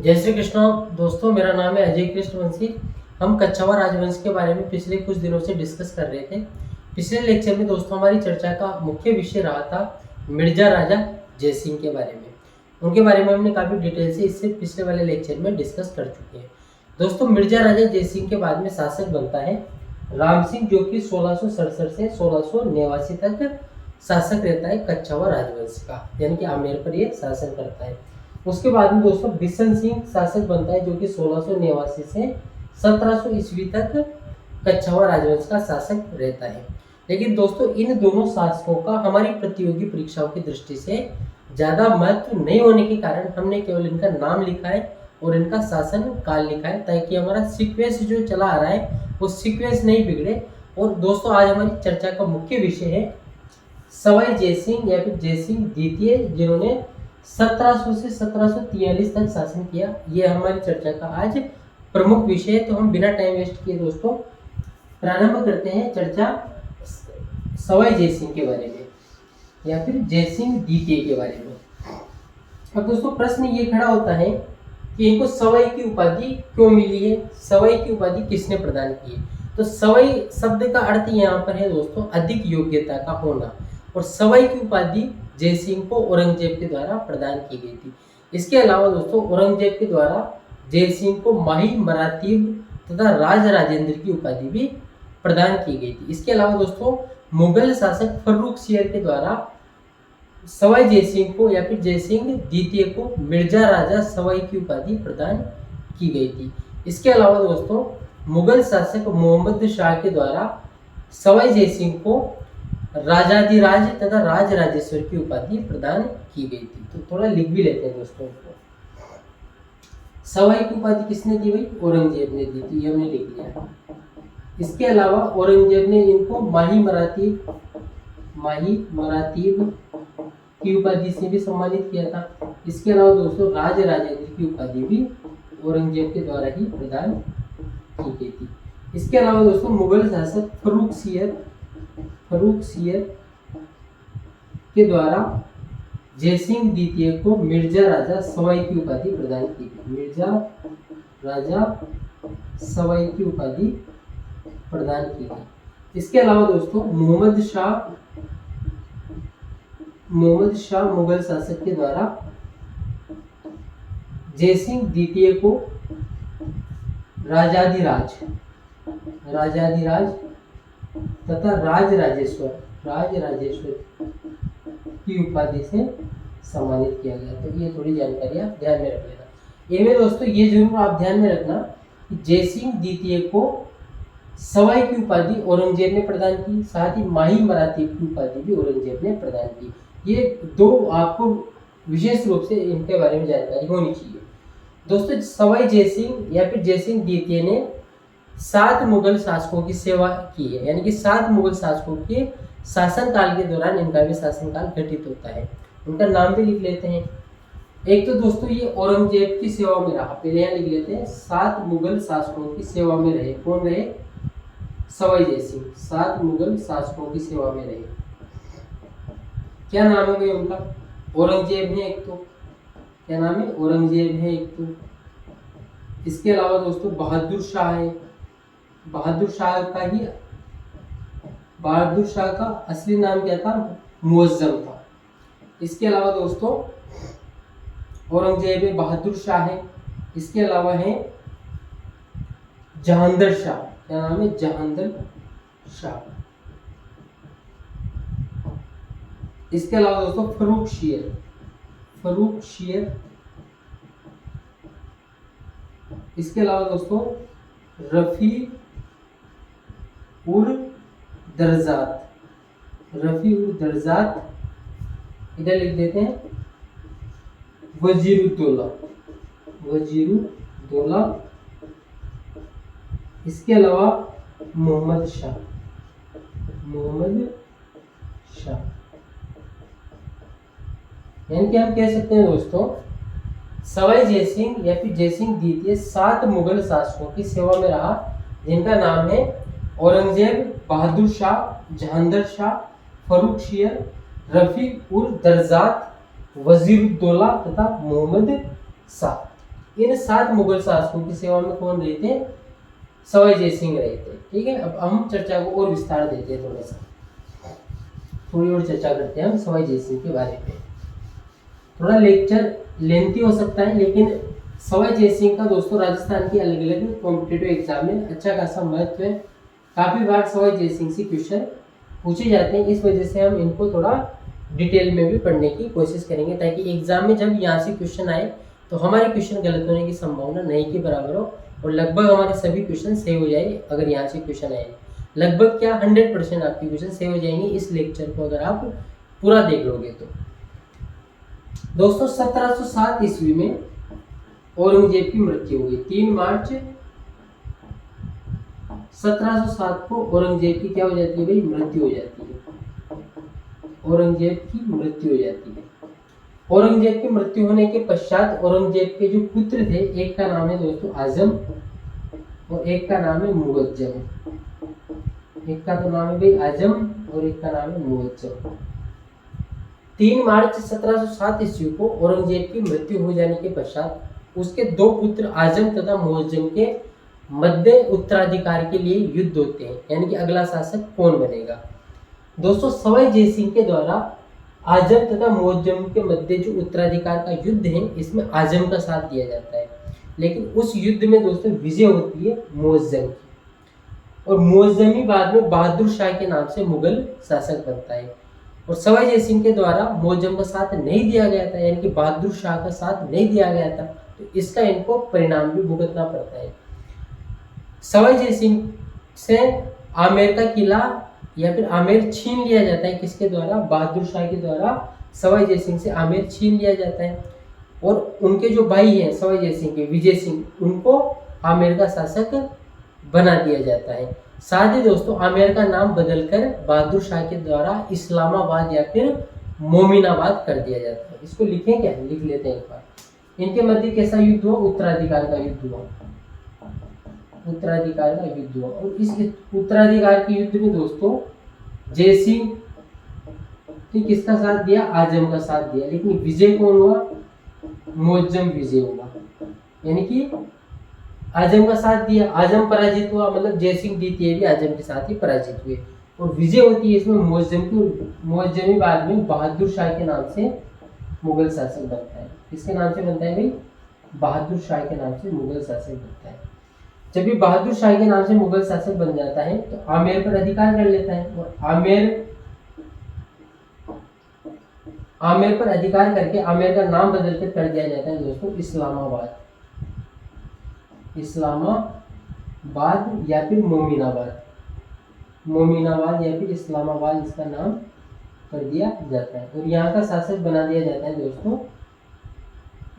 जय श्री कृष्ण दोस्तों, मेरा नाम है अजय कृष्णवंशी। हम कच्छावा राजवंश के बारे में पिछले कुछ दिनों से डिस्कस कर रहे थे। पिछले लेक्चर में दोस्तों हमारी चर्चा का मुख्य विषय रहा था मिर्जा राजा जयसिंह के बारे में। उनके बारे में हमने काफ़ी डिटेल से इससे पिछले वाले लेक्चर में डिस्कस कर चुके हैं। दोस्तों, मिर्जा राजा जयसिंह के बाद में शासक बनता है राम सिंह, जो कि 1667 से 1689 तक शासक रहता है कच्छावा राजवंश का, यानी कि आमेर पर ये शासन करता है। उसके बाद में दोस्तों बिशन सिंह शासक बनता है, जो कि 1689 से 1700 ईस्वी तक कच्छावा राजवंश का शासक रहता है। लेकिन दोस्तों इन दोनों शासकों का हमारी प्रतियोगी परीक्षाओं की दृष्टि से ज़्यादा महत्व नहीं होने के कारण हमने केवल इनका नाम लिखा है और इनका शासन काल लिखा है, ताकि हमारा सीक्वेंस जो चला आ रहा है वो सीक्वेंस नहीं बिगड़े। और दोस्तों आज हमारी चर्चा का मुख्य विषय है सवाई जयसिंह या फिर जयसिंह द्वितीय, जिन्होंने 1700 से 1743 तक शासन किया। ये हमारी चर्चा का आज प्रमुख विषय है। तो हम बिना टाइम वेस्ट किए दोस्तों प्रारंभ करते हैं चर्चा सवाई जयसिंह के बारे में या फिर जयसिंह द्वितीय के बारे में। अब दोस्तों प्रश्न ये खड़ा होता है कि इनको सवाई की उपाधि क्यों मिली है, सवाई की उपाधि किसने प्रदान की है। तो सवाई शब्द का अर्थ यहाँ पर है दोस्तों अधिक योग्यता का होना, और सवाई की उपाधि जयसिंह को औरंगजेब के द्वारा प्रदान की गई थी। इसके अलावा दोस्तों औरंगजेब के द्वारा जयसिंह को माही मरातीब तथा राज राजेंद्र की उपाधि भी प्रदान की गई थी। इसके अलावा दोस्तों मुगल शासक फर्रुखसियर के द्वारा सवाई जयसिंह को या फिर जयसिंह द्वितीय को मिर्जा राजा सवाई की उपाधि प्रदान की गई थी। इसके अलावा दोस्तों मुगल शासक मोहम्मद शाह के द्वारा सवाई जयसिंह को राजाधिराज तथा राज राजेश्वर की उपाधि प्रदान की गई थी। तो थोड़ा लिख भी लेते हैं दोस्तों इसको। सवाई की उपाधि किसने दी भाई? औरंगजेब ने दी थी, ये हमने लिख लिया। इसके अलावा औरंगजेब ने इनको माही मरातीब की उपाधि से भी सम्मानित किया था। इसके अलावा दोस्तों राज राजेंद्र की उपाधि भी औरंगजेब के द्वारा ही प्रदान की गई थी। इसके अलावा दोस्तों मुगल शासक फर्रुखसियर के द्वारा जयसिंह द्वितीय को मिर्जा राजा सवाई की उपाधि प्रदान की गई। मिर्जा राजा सवाई की उपाधि प्रदान की गई। इसके अलावा दोस्तों मोहम्मद शाह मुगल शासक के द्वारा जयसिंह द्वितीय को राजाधिराज तथा राज राजेश्वर की उपाधि से सम्मानित किया गया। तो ये थोड़ी जानकारी आप ध्यान में रख लेना। इनमें दोस्तों ये जरूर आप ध्यान में रखना कि जयसिंह द्वितीय को सवाई की उपाधि औरंगजेब ने प्रदान की, साथ ही माही मरातीब की उपाधि भी औरंगजेब ने प्रदान की। ये दो आपको विशेष रूप से इनके बारे में जानकारी होनी चाहिए। दोस्तों सवाई जयसिंह या फिर जयसिंह द्वितीय ने 7 मुगल शासकों की सेवा की है, यानी कि 7 मुगल शासकों के शासनकाल के दौरान इनका भी शासनकाल घटित होता है। उनका नाम भी लिख लेते हैं। एक तो दोस्तों ये औरंगजेब की सेवा में रहा, पहले यहाँ लिख लेते हैं 7 मुगल शासकों की सेवा में रहे। कौन रहे? सवाई जयसिंह 7 मुगल शासकों की सेवा में रहे। क्या नाम है भाई उनका? औरंगजेब है एक तो, क्या नाम है? औरंगजेब है एक तो। इसके अलावा दोस्तों बहादुर शाह है। बहादुर शाह का असली नाम क्या था? मुअज्जम था। इसके अलावा दोस्तों औरंगजेब है, बहादुर शाह है। इसके अलावा है जहांदर शाह। क्या नाम है? जहांदर शाह। इसके अलावा दोस्तों फर्रुखसियर। इसके अलावा दोस्तों रफी उर दर्जात। इधर लिख देते हैं वजीरुद्दौला। इसके अलावा मोहम्मद शाह। यानी कि हम कह सकते हैं दोस्तों सवाई जयसिंह या फिर जयसिंह द्वितीय 7 मुगल शासकों की सेवा में रहा, जिनका नाम है औरंगजेब, बहादुर शाह, जहांदर शाह, फर्रुखसियर, रफी उर दर्जात, वजीरुद्दौला तथा मोहम्मद शाह। इन 7 मुगल शासकों की सेवा में कौन रहे थे? सवाई जय सिंह रहे थे। ठीक है, अब हम चर्चा को और विस्तार देते हैं, थोड़ी और चर्चा करते हैं हम सवाई जय सिंह के बारे में। थोड़ा लेक्चर लेंथी हो सकता है, लेकिन सवाई जय सिंह का दोस्तों राजस्थान की अलग अलग कॉम्पिटेटिव एग्जाम में अच्छा खासा महत्व है। काफी बार सवाई जय सिंह से क्वेश्चन पूछे जाते हैं, इस वजह से हम इनको थोड़ा डिटेल में भी पढ़ने की कोशिश करेंगे, ताकि एग्जाम में जब यहाँ से क्वेश्चन आए तो हमारे क्वेश्चन गलत होने की संभावना नहीं के बराबर हो, और लगभग हमारे सभी क्वेश्चन सही हो जाए अगर यहाँ से क्वेश्चन आए। लगभग क्या 100% आपके क्वेश्चन सही हो जाएंगे इस लेक्चर को अगर आप पूरा देख लोगे तो। दोस्तों 1707 ईस्वी में औरंगजेब की मृत्यु हुई। 3 मार्च 1707 को औरंगजेब की क्या हो जाती है भाई? मृत्यु हो जाती है। औरंगजेब की मृत्यु हो जाती है। औरंगजेब की मृत्यु होने के पश्चात औरंगजेब के जो पुत्र थे, एक का नाम है दोस्तों आजम और एक का नाम है मुअज्जम। एक का तो नाम है भाई आजम और एक का नाम है मुअज्जम। 3 मार्च 1707 ईस्वी को औरंगजेब की मृत्यु हो जाने के पश्चात उसके 2 पुत्र आजम तथा मुअज्जम के मध्य उत्तराधिकार के लिए युद्ध होते हैं, यानी कि अगला शासक कौन बनेगा। दोस्तों सवाई जय सिंह के द्वारा आजम तथा मुअज्जम के मध्य जो उत्तराधिकार का युद्ध है, इसमें आजम का साथ दिया जाता है, लेकिन उस युद्ध में दोस्तों विजय होती है मुअज्जम की, और मुअज्जम ही बाद में बहादुर शाह के नाम से मुगल शासक बनता है। और सवाई जय सिंह के द्वारा मुअज्जम का साथ नहीं दिया गया था, यानी कि बहादुर शाह का साथ नहीं दिया गया था, तो इसका इनको परिणाम भी भुगतना पड़ता है। सवाई जय सिंह से आमेर का किला या फिर आमेर छीन लिया जाता है, किसके द्वारा? बहादुर शाह के द्वारा सवाई जय सिंह से आमेर छीन लिया जाता है, और उनके जो भाई हैं सवाई जय सिंह के, विजय सिंह, उनको आमेर का शासक बना दिया जाता है। साथ ही दोस्तों आमेर का नाम बदलकर बहादुर शाह के द्वारा इस्लामाबाद या फिर मोमिनाबाद कर दिया जाता है। इसको लिखें क्या? लिख लेते हैं एक बार। इनके मध्य कैसा युद्ध हुआ? उत्तराधिकार का युद्ध हुआ। उत्तराधिकार का युद्ध हुआ, और इस उत्तराधिकार के युद्ध में दोस्तों जय सिंह ने किसका साथ दिया? आजम का साथ दिया, लेकिन विजय कौन हुआ? मुअज्जम विजय हुआ, यानी कि आजम का साथ दिया, आजम पराजित हुआ, मतलब जय सिंह द्वितीय भी आजम के साथ ही पराजित हुए, और विजय होती है इसमें मुअज्जम की। मुअज्जम ही बाद में बहादुर शाह के नाम से मुगल शासक बनता है। किसके नाम से बनता है भाई? बहादुर शाह के नाम से मुगल शासक बनता है। जब ये बहादुर शाह के नाम से मुगल शासक बन जाता है तो आमेर पर अधिकार कर लेता है, और आमेर पर अधिकार करके आमेर का नाम बदलकर कर दिया जाता है दोस्तों इस्लामाबाद। इस्लामाबाद या फिर मोमिनाबाद, मोमिनाबाद या फिर इस्लामाबाद इसका नाम कर दिया जाता है, और यहाँ का शासक बना दिया जाता है दोस्तों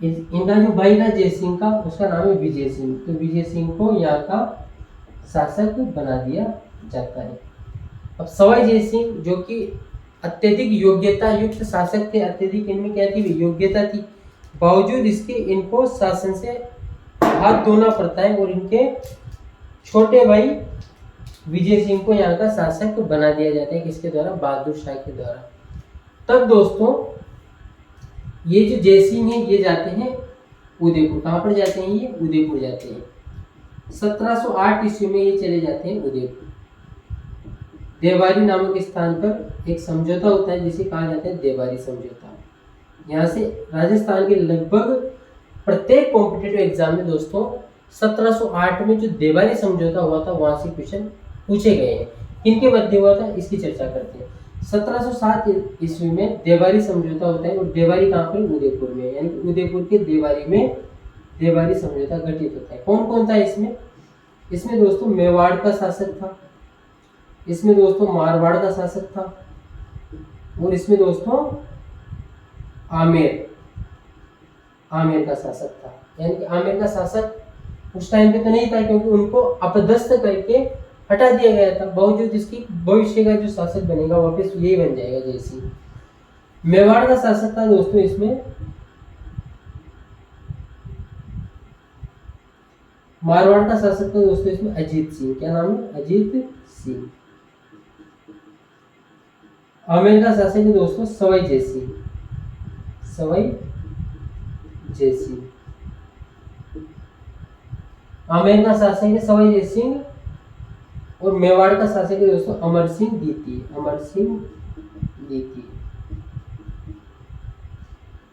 इनका जो भाई था जय सिंह का, उसका नाम है विजय सिंह। तो विजय सिंह को यहाँ का शासक बना दिया जाता है। अब सवाई जय सिंह जो कि अत्यधिक योग्यता युक्त शासक थे, अत्यधिक इनमें क्या थी? योग्यता थी, बावजूद इसके इनको शासन से हाथ धोना पड़ता है, और इनके छोटे भाई विजय सिंह को यहाँ का शासक बना दिया जाता है। किसके द्वारा? बहादुर शाह के द्वारा। तब दोस्तों ये जो जय सिंह है ये जाते हैं उदयपुर। कहाँ पर जाते हैं? ये उदयपुर जाते हैं। 1708 ईस्वी में ये चले जाते हैं उदयपुर। देवारी नामक स्थान पर एक समझौता होता है जिसे कहा जाता है देवारी समझौता। यहाँ से राजस्थान के लगभग प्रत्येक कॉम्पिटिटिव एग्जाम में दोस्तों 1708 में जो देवारी समझौता हुआ था वहां से क्वेश्चन पूछे गए हैं। किनके मध्य हुआ था इसकी चर्चा करते हैं। 1707 ईस्वी में देवारी समझौता होता है, और देवारी कहाँ पर? उदयपुर में, यानी कि उदयपुर के देवारी में देवारी समझौता घटित होता है। कौन कौन था इसमें? इसमें दोस्तों मेवाड़ का शासक था, इसमें दोस्तों मारवाड़ का शासक था, और इसमें दोस्तों आमेर का शासक था। यानी कि आमेर का शासक उस टाइम पे तो नहीं था, क्योंकि उनको अपदस्थ करके हटा दिया गया था, बावजूद इसकी भविष्य का जो शासक बनेगा वापस यही बन जाएगा जय सिंह। मेवाड़ का शासक था दोस्तों इसमें मारवाड़ का शासक था दोस्तों इसमें अजीत सिंह। क्या नाम है? अजीत सिंह। आमेर का शासक है दोस्तों सवाई जय सिंह। आमेर का शासक है सवाई जय सिंह और मेवाड़ का शासक है दोस्तों अमर सिंह द्वितीय, अमर सिंह द्वितीय।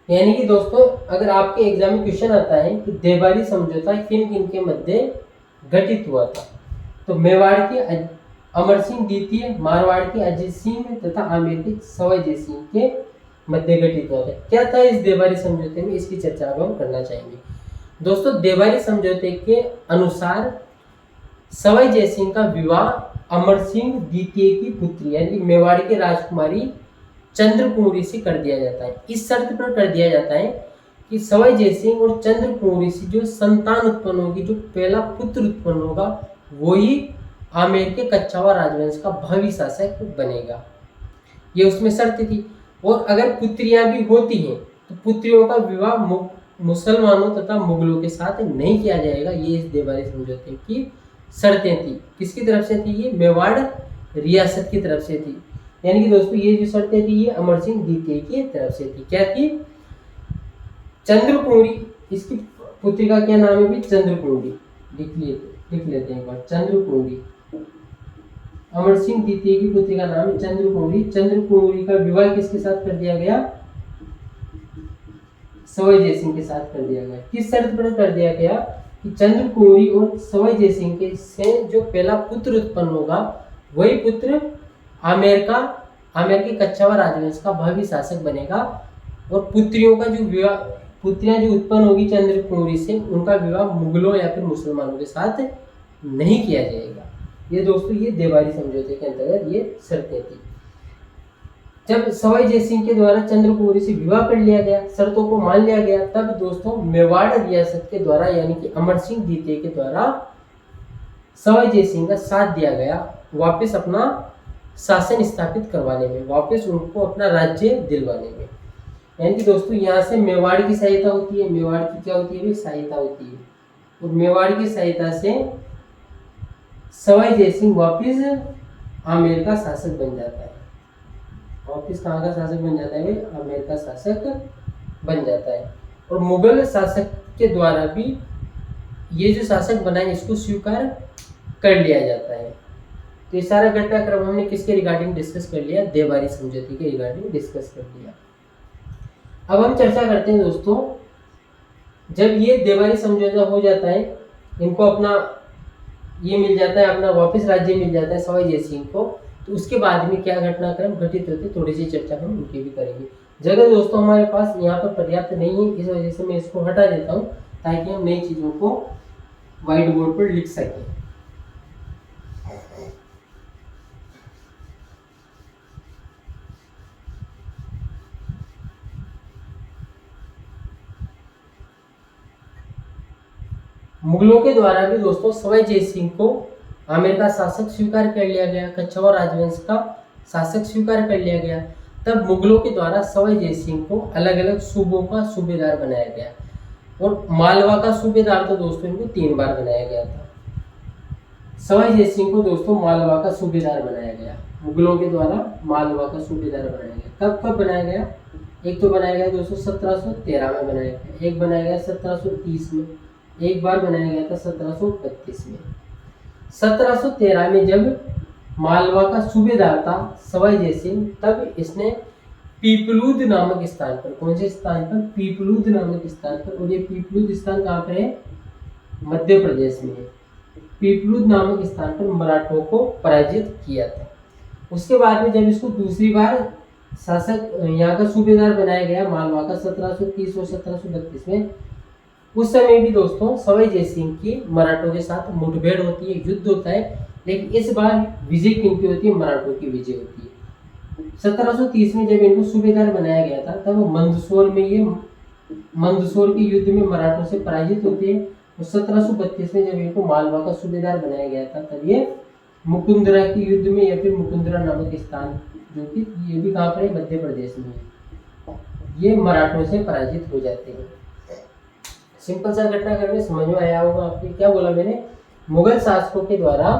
यानी कि दोस्तों अगर आपके एग्जाम में क्वेश्चन आता है कि देवारी समझौता किन किन के मध्य घटित हुआ था, तो मेवाड़ के अमर सिंह द्वितीय, मारवाड़ के अजीत सिंह तथा आमेर के सवाई जय सिंह के मध्य घटित हुआ था। क्या था इस देवारी समझौते में, इसकी चर्चा हम करना चाहेंगे। दोस्तों देवारी समझौते के अनुसार सवाई जय सिंह का विवाह अमर सिंह द्वितीय की पुत्री यानी मेवाड़ की राजकुमारी चंद्रकुंवरी से कर दिया जाता है। इस शर्त पर कर दिया जाता है कि सवाई जय सिंह और चंद्रकुंवरी से जो संतान उत्पन्न होगी, जो पहला पुत्र उत्पन्न होगा, वही आमेर के कच्छावा राजवंश का भावी शासक बनेगा। ये उसमें शर्त थी। और अगर पुत्रियां भी होती हैं तो पुत्रियों का विवाह मुसलमानों तथा मुगलों के साथ नहीं किया जाएगा। ये इस देवारी समझौते की शर्तें थी। किसकी तरफ से थी? ये मेवाड़ रियासत की तरफ से थी। यानी कि दोस्तों ये जो शर्तें थी ये अमर सिंह द्वितीय की तरफ से थी। क्या थी? चंद्रकुंवरी, इसकी पुत्री का क्या नाम है भी? चंद्रकुंवरी। लिख लेते हैं एक बार, चंद्रकुंवरी। अमर सिंह द्वितीय की पुत्री का नाम है चंद्रकुंवरी। चंद्रकुंवरी का विवाह किसके साथ कर दिया गया? सवाई जय सिंह के साथ कर दिया गया। किस शर्त पर कर दिया गया? कि चंद्रकुंवरी और सवाई जय सिंह के से जो पहला पुत्र उत्पन्न होगा, वही पुत्र आमेर के कच्छावा राजवंश का भावी शासक बनेगा। और पुत्रियों का जो विवाह, पुत्रियां जो उत्पन्न होगी चंद्रकुंवरी से, उनका विवाह मुगलों या फिर मुसलमानों के साथ नहीं किया जाएगा। ये दोस्तों ये देवारी समझौते के अंतर्गत ये शर्तें थी। जब सवाई जय सिंह के द्वारा चंद्रकुंवरी से विवाह कर लिया गया, शर्तों को मान लिया गया, तब दोस्तों मेवाड़ रियासत के द्वारा यानी कि अमर सिंह द्वितीय के द्वारा सवाई जय सिंह का साथ दिया गया वापस अपना शासन स्थापित करवाने में, वापस उनको अपना राज्य दिलवाने में। यानी कि दोस्तों यहाँ से मेवाड़ की सहायता होती है। मेवाड़ की क्या होती है? सहायता होती है। और मेवाड़ की सहायता से सवाई जय सिंह वापिस आमेर का शासक बन जाता है। वापिस कहाँ का शासक बन जाता है? आमेर का शासक बन जाता है। और मुगल शासक के द्वारा भी ये जो शासक बना है इसको स्वीकार कर लिया जाता है। तो ये सारा घटनाक्रम हमने किसके रिगार्डिंग डिस्कस कर लिया? देवारी समझौते के रिगार्डिंग डिस्कस कर लिया। अब हम चर्चा करते हैं दोस्तों, जब ये देवारी समझौता हो जाता है, इनको अपना ये मिल जाता है, अपना वापस राज्य मिल जाता है सवाई जय सिंह को, तो उसके बाद में क्या घटनाक्रम घटित होते, थोड़ी सी चर्चा हम उनकी भी करेंगे। जगह दोस्तों हमारे पास यहाँ पर पर्याप्त नहीं है, इस वजह से मैं इसको हटा देता हूँ ताकि हम नई चीज़ों को व्हाइट बोर्ड पर लिख सकें। मुगलों के द्वारा भी दोस्तों सवाई जय सिंह को आमेर का शासक स्वीकार कर लिया गया, कच्छावा राजवंश का शासक स्वीकार कर लिया गया। तब मुगलों के द्वारा सवाई जय सिंह को अलग अलग सूबों का सूबेदार बनाया गया। और मालवा का सूबेदार तो दोस्तों इनको 3 बार बनाया गया था। सवाई जय सिंह को दोस्तों मालवा का सूबेदार बनाया गया, मुगलों के द्वारा मालवा का सूबेदार बनाया गया। कब बनाया गया? एक तो बनाया गया दोस्तों 1713 में बनाया गया, एक बनाया गया 1730 में, एक बार बनाया गया था 1732 में। 1713 में जब मालवा का सूबेदार था सवाई जय सिंह, तब इसने पीपलूद नामक स्थान पर, कौन से स्थान पर? पीपलूद नामक स्थान पर। और ये पीपलूद स्थान कहाँ पर है? मध्य प्रदेश में है। पीपलूद नामक स्थान पर मराठों को पराजित किया था। उसके बाद में जब इसको दूसरी बार शासक यहाँ का सूबेदार बनाया गया मालवा का 1730 और 1732 में, उस समय भी दोस्तों सवाई जय सिंह की मराठों के साथ मुठभेड़ होती है, युद्ध होता है, लेकिन इस बार विजय किनकी होती है? मराठों की विजय होती है। 1730 में जब इनको सूबेदार बनाया गया था, तब मंदसौर के युद्ध में मराठों से पराजित होते हैं। और 1732 में जब इनको मालवा का सूबेदार बनाया गया था, तब ये मुकुंदरा के युद्ध में, या फिर मुकुंदरा नामक स्थान, जो कि ये भी कहाँ पर है? मध्य प्रदेश में है, ये मराठों से पराजित हो जाते हैं। सिंपल सा घटनाक्रम में समझ में आया होगा आपके। क्या बोला मैंने? मुगल शासकों के द्वारा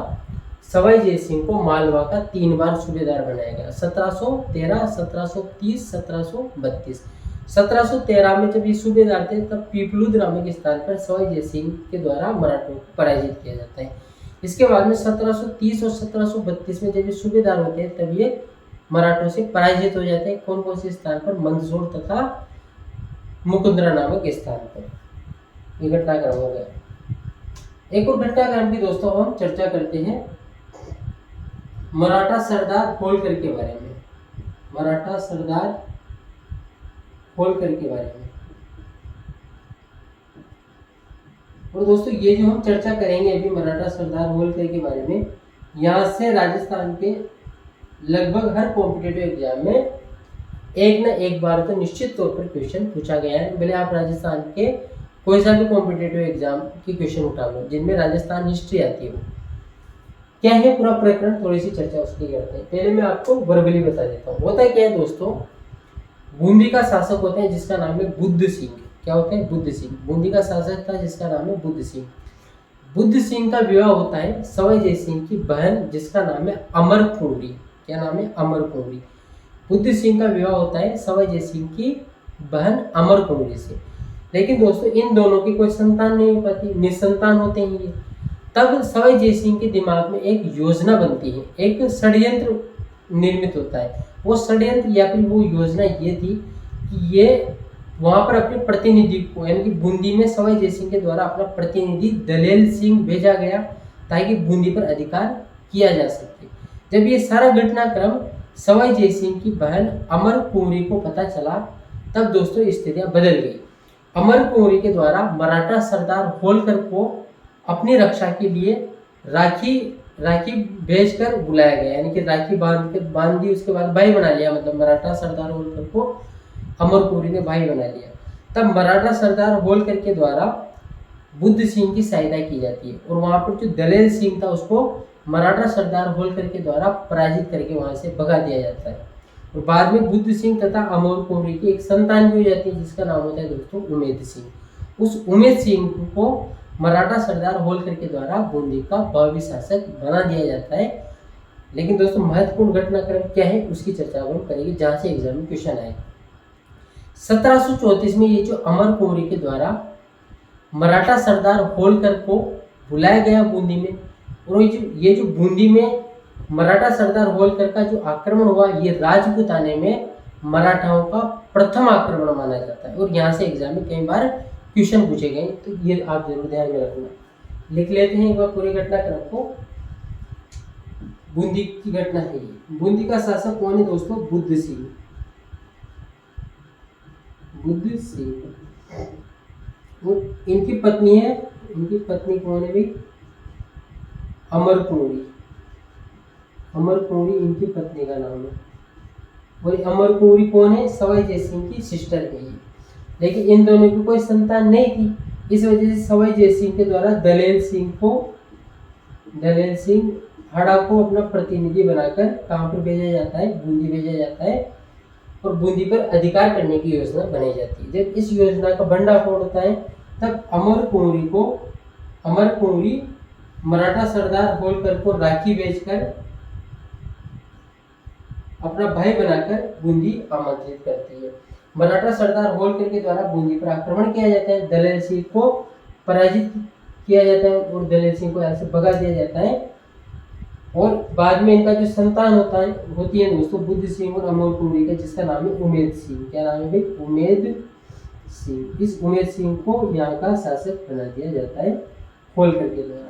सवाई जय सिंह को मालवा का 3 बार सूबेदार बनाया गया, 1713, 1730, 1732। 1713 में जब ये सूबेदार थे तब पीपलूद नामक स्थान पर सवाई जय सिंह के द्वारा मराठों को पराजित किया जाता है। इसके बाद में 1730 और 1732 में जब ये सूबेदार होते हैं तब ये मराठों से पराजित हो जाते हैं। कौन कौन से स्थान पर? मंदसौर तथा मुकुंदरा नामक स्थान पर। ये घटनाक्रम हो गया। एक और घटनाक्रम की दोस्तों हम चर्चा करते हैं मराठा सरदार होलकर के बारे में। मराठा सरदार होलकर के बारे में। और दोस्तों ये जो हम चर्चा करेंगे अभी मराठा सरदार होलकर के बारे में, यहाँ से राजस्थान के लगभग हर कॉम्पिटिटिव एग्जाम में एक न एक बार तो निश्चित तौर पर क्वेश्चन पूछा गया है। भले आप राजस्थान के कोई सा भी कॉम्पिटिटिव एग्जाम की क्वेश्चन उठा लो जिनमें राजस्थान हिस्ट्री आती हो। क्या है पूरा प्रकरण, थोड़ी सी चर्चा उसकी करते हैं। पहले मैं आपको वर्बली बता देता हूँ। होता है क्या है दोस्तों, बूंदी का शासक होता है जिसका नाम है बुद्ध सिंह। क्या होता है? बुद्ध सिंह। बूंदी का शासक था जिसका नाम है बुद्ध सिंह। बुद्ध सिंह का विवाह होता है सवाई जय सिंह की बहन जिसका नाम है अमर कुंवरी। क्या नाम है? अमर कुंवरी। बुद्ध सिंह का विवाह होता है सवाई जय सिंह की बहन अमर कुंवरी से। लेकिन दोस्तों इन दोनों की कोई संतान नहीं हो पाती, निसंतान होते हैं ये। तब सवाई जय सिंह के दिमाग में एक योजना बनती है, एक षड्यंत्र निर्मित होता है। वो षड्यंत्र या फिर वो योजना ये थी कि ये वहां पर अपने प्रतिनिधि को, यानी कि बूंदी में सवाई जय सिंह के द्वारा अपना प्रतिनिधि दलेल सिंह भेजा गया ताकि बूंदी पर अधिकार किया जा सके। जब ये सारा घटनाक्रम सवाई जय सिंह की बहन अमर कुंवरी को पता चला तब दोस्तों स्थितियां बदल गई। अमर कुंवरी के द्वारा मराठा सरदार होलकर को अपनी रक्षा के लिए राखी भेजकर बुलाया गया, यानी कि राखी बांध दी। उसके बाद भाई बना लिया, मतलब मराठा सरदार होलकर को अमर कुंवरी ने भाई बना लिया। तब मराठा सरदार होलकर के द्वारा बुद्ध सिंह की सहायता की जाती है और वहां पर जो दलेल सिंह था उसको मराठा सरदार होलकर के द्वारा पराजित करके वहां से भगा दिया जाता है। और बाद में बुद्ध सिंह तथा अमर कुंवरी की एक संतान भी हो जाती है जिसका नाम होता है दोस्तों उमेद सिंह। उस उमेद सिंह को मराठा सरदार होलकर के द्वारा बूंदी का भावी शासक बना दिया जाता है। लेकिन दोस्तों महत्वपूर्ण घटनाक्रम क्या है उसकी चर्चा हम करेंगे जहां से एग्जाम में क्वेश्चन आए। 1734 में ये जो अमर कुंवरी के द्वारा मराठा सरदार होलकर को बुलाया गया बूंदी में, और ये जो बूंदी में मराठा सरदार होलकर का जो आक्रमण हुआ ये राजपूताने में मराठाओं का प्रथम आक्रमण माना जाता है। और यहाँ से एग्जाम में कई बार क्वेश्चन पूछे गए, तो ये आप जरूर ध्यान में रखना। लिख लेते हैं एक बार पूरे घटनाक्रम को। बूंदी की घटना है ये। बूंदी का शासक कौन है दोस्तों? बुद्ध सिंह। बुद्ध सिंह। और इनकी पत्नी है, इनकी पत्नी कौन है भाई? अमर कुंवरी। अमर कुंवरी इनकी पत्नी का नाम है। और अमर कुंवरी कौन है? सवाई जय सिंह की सिस्टर है ये। लेकिन इन दोनों की कोई संतान नहीं थी, इस वजह से सवाई जय सिंह के द्वारा दलेल सिंह हड़ा को अपना प्रतिनिधि बनाकर कहाँ पर भेजा जाता है? बूंदी भेजा जाता है और बूंदी पर अधिकार करने की योजना बनाई जाती है। जब इस योजना का भंडाफोड़ होता है तब अमर कुंवरी मराठा सरदार होलकर को राखी भेजकर अपना भाई बनाकर बूंदी आमंत्रित करती है। मराठा सरदार होलकर के द्वारा बूंदी पर आक्रमण किया जाता है, दलेल सिंह को पराजित किया जाता है और दलेल सिंह को यहाँ से भगा दिया जाता है। और बाद में इनका जो संतान होती है दोस्तों बुद्ध सिंह और अमर कुंवरी का, जिसका नाम है उमेद सिंह। क्या नाम है भाई? उमेद सिंह। इस उमेद सिंह को यहाँ का शासक बना दिया जाता है होलकर के द्वारा।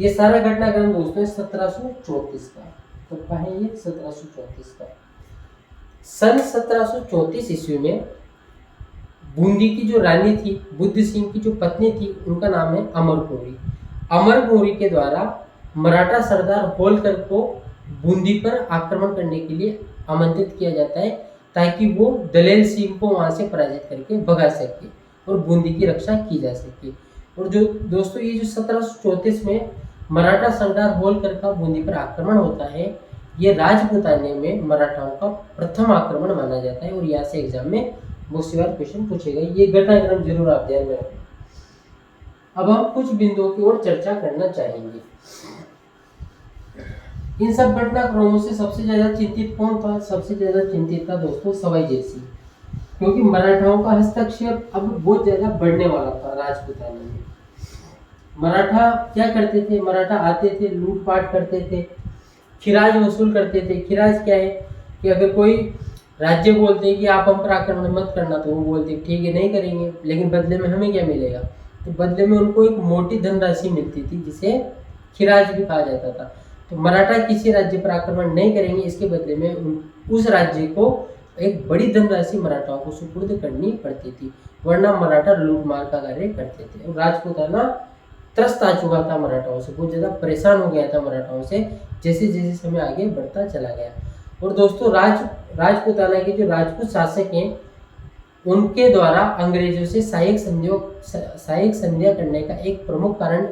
ये सारा घटनाक्रम दोस्तों 1734 का। तो कहा है ये 1734 का। सन 1734 ईस्वी में बूंदी की जो रानी थी, बुद्ध सिंह की जो पत्नी थी, उनका नाम है अमर कुंवरी। अमर कुंवरी के द्वारा मराठा सरदार होलकर को बूंदी पर आक्रमण करने के लिए आमंत्रित किया जाता है ताकि वो दलेल सिंह को वहां से पराजित करके भगा सके और बूंदी की रक्षा की जा सके। और जो दोस्तों ये जो 1734 में मराठा सरदार होलकर का बूंदी पर आक्रमण होता है, ये राजपूताने में मराठाओं का प्रथम आक्रमण माना जाता है। और यहाँ से एग्जाम में बहुत सी बार क्वेश्चन पूछे गए। ये घटनाक्रम जरूर आप ध्यान में रखें। अब हम कुछ बिंदुओं की ओर चर्चा करना चाहेंगे। इन सब घटनाक्रमों से सबसे ज्यादा चिंतित कौन था? सबसे ज्यादा चिंतित था दोस्तों सवाई जय सिंह। क्योंकि मराठाओं का हस्तक्षेप अब बहुत ज्यादा बढ़ने वाला था राजपूताना में। मराठा क्या करते थे, मराठा आते थे, लूटपाट करते थे, खिराज वसूल करते थे। खिराज क्या है कि अगर कोई राज्य बोलते हैं कि आप हम पर आक्रमण मत करना, तो वो बोलते ठीक है नहीं करेंगे, लेकिन बदले में हमें क्या मिलेगा, तो बदले में उनको एक मोटी धनराशि मिलती थी जिसे खिराज भी कहा जाता था। तो मराठा किसी राज्य पर आक्रमण नहीं करेंगे, इसके बदले में उस राज्य को एक बड़ी धनराशि मराठाओं को सुपुर्द करनी पड़ती थी, वरना मराठा लूटमार का कार्य करते थे। और राजपूताना त्रस्त आ चुका था मराठाओं से, बहुत ज़्यादा परेशान हो गया था मराठाओं से जैसे जैसे समय आगे बढ़ता चला गया। और दोस्तों राजपूताना के जो राजपूत शासक हैं उनके द्वारा अंग्रेजों से सहायक संधियां करने का एक प्रमुख कारण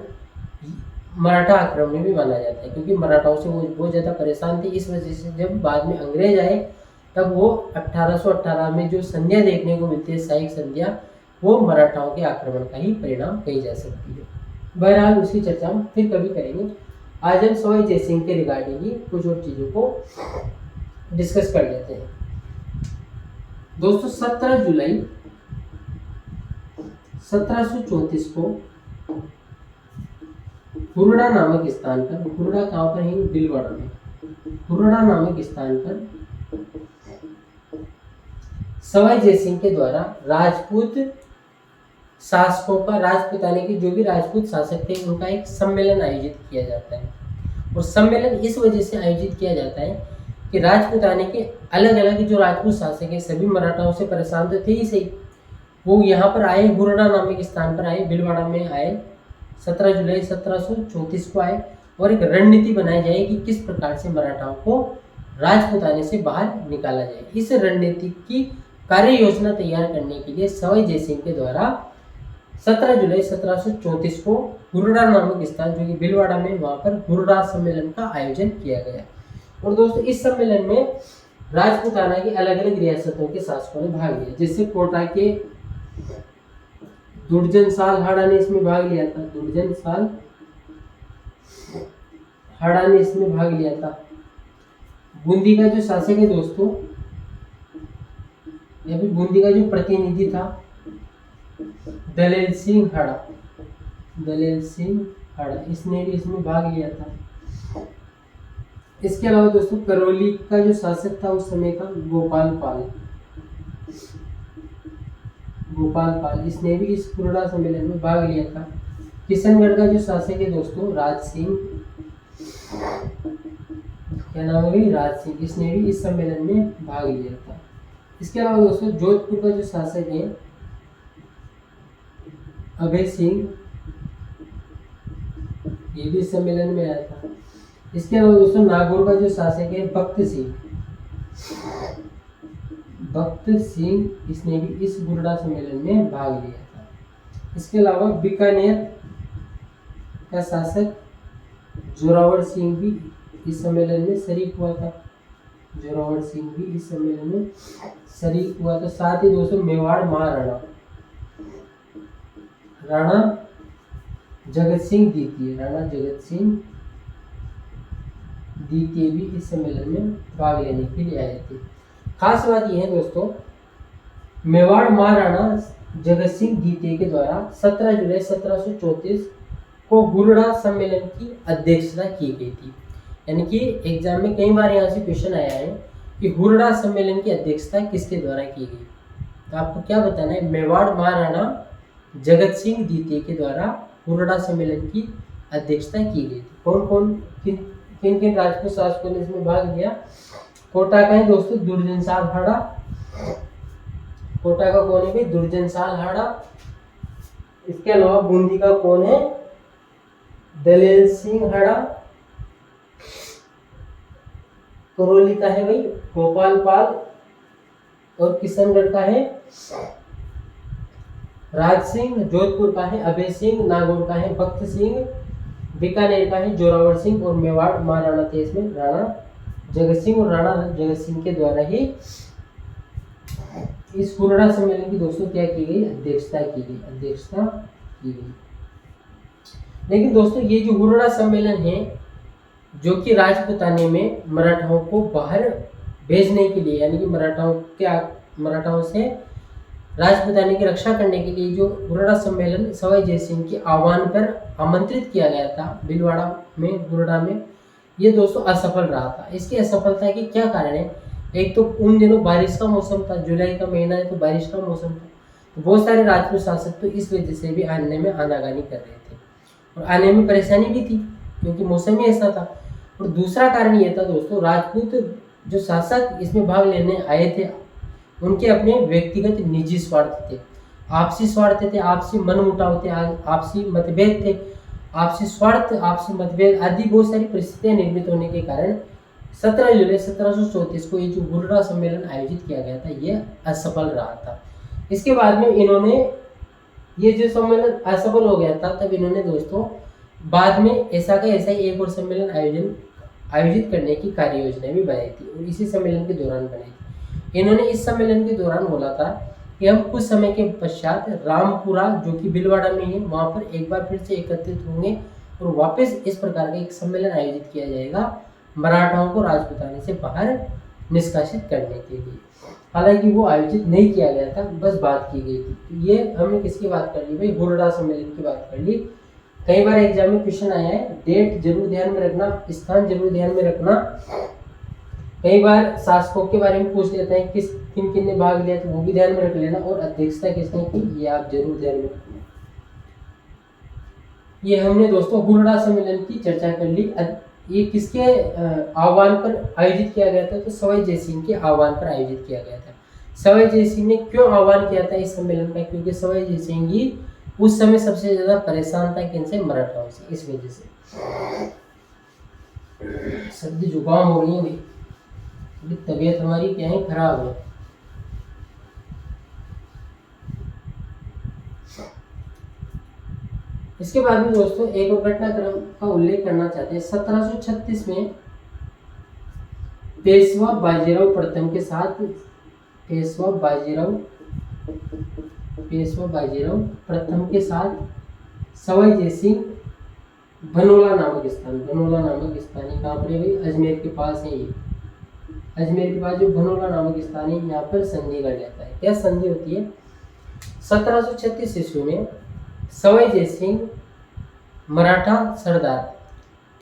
मराठा आक्रमण भी माना जाता है, क्योंकि मराठाओं से वो बहुत ज़्यादा परेशान थे। इस वजह से जब बाद में अंग्रेज आए तब वो 1818 में जो संधियां देखने को मिलती है, सहायक संधियां, वो मराठाओं के आक्रमण का ही परिणाम कही जा सकती है। बहरहाल उसकी चर्चा हम फिर कभी करेंगे। आज हम सवाई जयसिंह के रिगार्डिंग ही कुछ और चीज़ों को डिस्कस कर लेते हैं। दोस्तों 17 जुलाई 1734 को हुरडा नामक स्थान पर, हुरडा कहाँ पर है, भीलवाड़ा में, हुरडा नामक स्थान पर सवाई जयसिंह के द्वारा राजपूत शासकों का, राजपूताने के जो भी राजपूत शासक थे उनका एक सम्मेलन आयोजित किया जाता है। और सम्मेलन इस वजह से आयोजित किया जाता है कि राजपूताने के अलग अलग जो राजपूत शासक हैं सभी मराठाओं से परेशान तो थे ही सही, वो यहाँ पर आए, हुरडा नामक स्थान पर आए, भीलवाड़ा में आए, 17 जुलाई 1734 को आए, और एक रणनीति बनाई जाए कि किस प्रकार से मराठाओं को राजपूताने से बाहर निकाला जाए। इस रणनीति की कार्य योजना तैयार करने के लिए सवाई जयसिंह के द्वारा 17 जुलाई 1734 को हुरडा नामक स्थान जो कि भीलवाड़ा में, वहाँ पर हुरडा सम्मेलन का आयोजन किया गया। और दोस्तों इस सम्मेलन में राजपूताना की अलग अलग रियासतों के शासकों ने भाग लिया, जैसे कोटा के दुर्जन साल हाड़ा ने इसमें भाग लिया था, दुर्जन साल हाड़ा ने इसमें भाग लिया था। बूंदी का जो शासक है दोस्तों, या फिर बूंदी का जो प्रतिनिधि था, दलेल सिंह हाड़ा, दलेल सिंह हाड़ा, इसने भी इसमें भाग लिया था। इसके अलावा दोस्तों करौली का जो शासक था उस समय का, गोपाल पाल, गोपाल पाल, इसने भी इस हुरडा सम्मेलन में भाग लिया था। किशनगढ़ का जो शासक है दोस्तों, राज सिंह, क्या नाम है भाई, राज सिंह, इसने भी इस सम्मेलन में भाग लिया था। इसके अलावा दोस्तों जोधपुर का जो शासक है अभय सिंह, ये भी इस सम्मेलन में आया था। इसके अलावा दोस्तों नागौर का जो शासक है भक्त सिंह, भक्त सिंह, इसने भी इस हुरडा सम्मेलन में भाग लिया था। इसके अलावा बीकानेर का शासक जोरावर सिंह भी इस सम्मेलन में शरीक हुआ था, जोरावर सिंह भी इस सम्मेलन में शरीक हुआ था। साथ ही दोस्तों मेवाड़ महाराणा, राणा जगत सिंह द्वितीय, राणा जगत सिंह द्वितीय भी इस सम्मेलन में भाग लेने के लिए आए थे। खास बात यह है दोस्तों, मेवाड़ महाराणा जगत सिंह द्वितीय के द्वारा 17 जुलाई 1734 को हुरडा सम्मेलन की अध्यक्षता की गई थी। यानी कि एग्जाम में कई बार यहाँ से क्वेश्चन आया है कि हुरडा सम्मेलन की अध्यक्षता किसके द्वारा की गई, तो आपको क्या बताना है, मेवाड़ महाराणा जगत सिंह द्वितीय के द्वारा हुरडा सम्मेलन की अध्यक्षता की गई थी। कौन कौन किन किन राजपूत शासकों ने इसमें भाग लिया। कोटा का है दोस्तों दुर्जन साल हाड़ा, कोटा का कौन है भाई, दुर्जन साल हाड़ा। इसके अलावा बूंदी का कौन है, दलेल सिंह हाड़ा। करौली का है भाई गोपाल पाल, और किशनगढ़ का है राज सिंह, जोधपुर का है अभय सिंह, नागौर का है भक्त सिंह, बीकानेर का है जोरावर सिंह, और मेवाड़ महाराणा थे इसमें राणा जगत सिंह। और राणा जगत सिंह के द्वारा ही इस हुरडा सम्मेलन की दोस्तों क्या की गई, अध्यक्षता की गई, अध्यक्षता की गई। लेकिन दोस्तों ये जो हुरडा सम्मेलन है जो कि राजपूताने में मराठाओं को बाहर भेजने के लिए, यानी कि मराठाओं से राजपूतानी की रक्षा करने के लिए जो गुरडा सम्मेलन सवाई जय सिंह के आह्वान पर आमंत्रित किया गया था भीलवाड़ा में, गुरडा में, ये दोस्तों असफल रहा था। इसकी असफलता के क्या कारण है? एक तो उन दिनों बारिश का मौसम था, जुलाई का महीना है तो बारिश का मौसम था, तो बहुत सारे राजपूत शासक तो इस वजह से भी आने में आनाकानी कर रहे थे और आने में परेशानी भी थी क्योंकि मौसम ही ऐसा था। और दूसरा कारण ये था दोस्तों, राजपूत जो शासक इसमें भाग लेने आए थे उनके अपने व्यक्तिगत निजी स्वार्थ थे, आपसी स्वार्थ थे, आपसी मनमुटाव थे, आपसी मतभेद थे, आपसी स्वार्थ, आपसी मतभेद आदि बहुत सारी परिस्थितियां निर्मित होने के कारण 17 जुलाई 1734 को ये जो गुरडा सम्मेलन आयोजित किया गया था ये असफल रहा था। इसके बाद में इन्होंने ये जो सम्मेलन असफल हो गया था तब इन्होंने दोस्तों बाद में ऐसा का ऐसा ही एक और सम्मेलन आयोजित करने की कार्य योजना भी बनाई थी और इसी सम्मेलन के दौरान बनाई थी। इन्होंने इस सम्मेलन के दौरान बोला था कि हम कुछ समय के पश्चात रामपुरा जो कि भीलवाड़ा में है वहां पर एक बार फिर से एकत्रित होंगे और वापस इस प्रकार का एक सम्मेलन आयोजित किया जाएगा मराठाओं को राजपूतानी से बाहर निष्कासित करने के लिए। हालांकि वो आयोजित नहीं किया गया था, बस बात की गई थी। तो ये हमने किसकी बात कर ली भाई? गुरडा सम्मेलन की बात कर ली। कई बार एग्जाम में क्वेश्चन आया है, डेट जरूर ध्यान में रखना, स्थान जरूर ध्यान में रखना। कई बार शासकों के बारे में पूछ लेते हैं किन किन ने भाग लिया, तो वो भी ध्यान में रख लेना और अध्यक्षता किसने की ये आप जरूर ध्यान में रखना। ये हमने दोस्तों गुरडा सम्मेलन की चर्चा कर ली। ये किसके आह्वान पर आयोजित किया गया था? तो सवाई जय सिंह के आह्वान पर आयोजित किया गया था। सवाई जय सिंह ने क्यों आह्वान किया था इस सम्मेलन का? क्योंकि सवाई जय सिंह ही उस समय सबसे ज्यादा परेशान था किनसे? मराठाओं से। इस वजह से सर्दी जुकाम हो रही है भाई, तबीयत हमारी क्या है, खराब है। इसके बाद में दोस्तों एक और घटनाक्रम का उल्लेख करना चाहते हैं। 1736 में पेशवा बाजीराव प्रथम के साथ पेशवा बाजीराव प्रथम के साथ सवाई जय सिंह बनोला नामक स्थान कहाँ पर है भाई? अजमेर के पास है। ये अजमेर के पास जो बनोला नामक स्थान है यहाँ पर संधि कर जाता है। क्या संधि होती है? 1736 ईस्वी में सवाई जय सिंह मराठा सरदार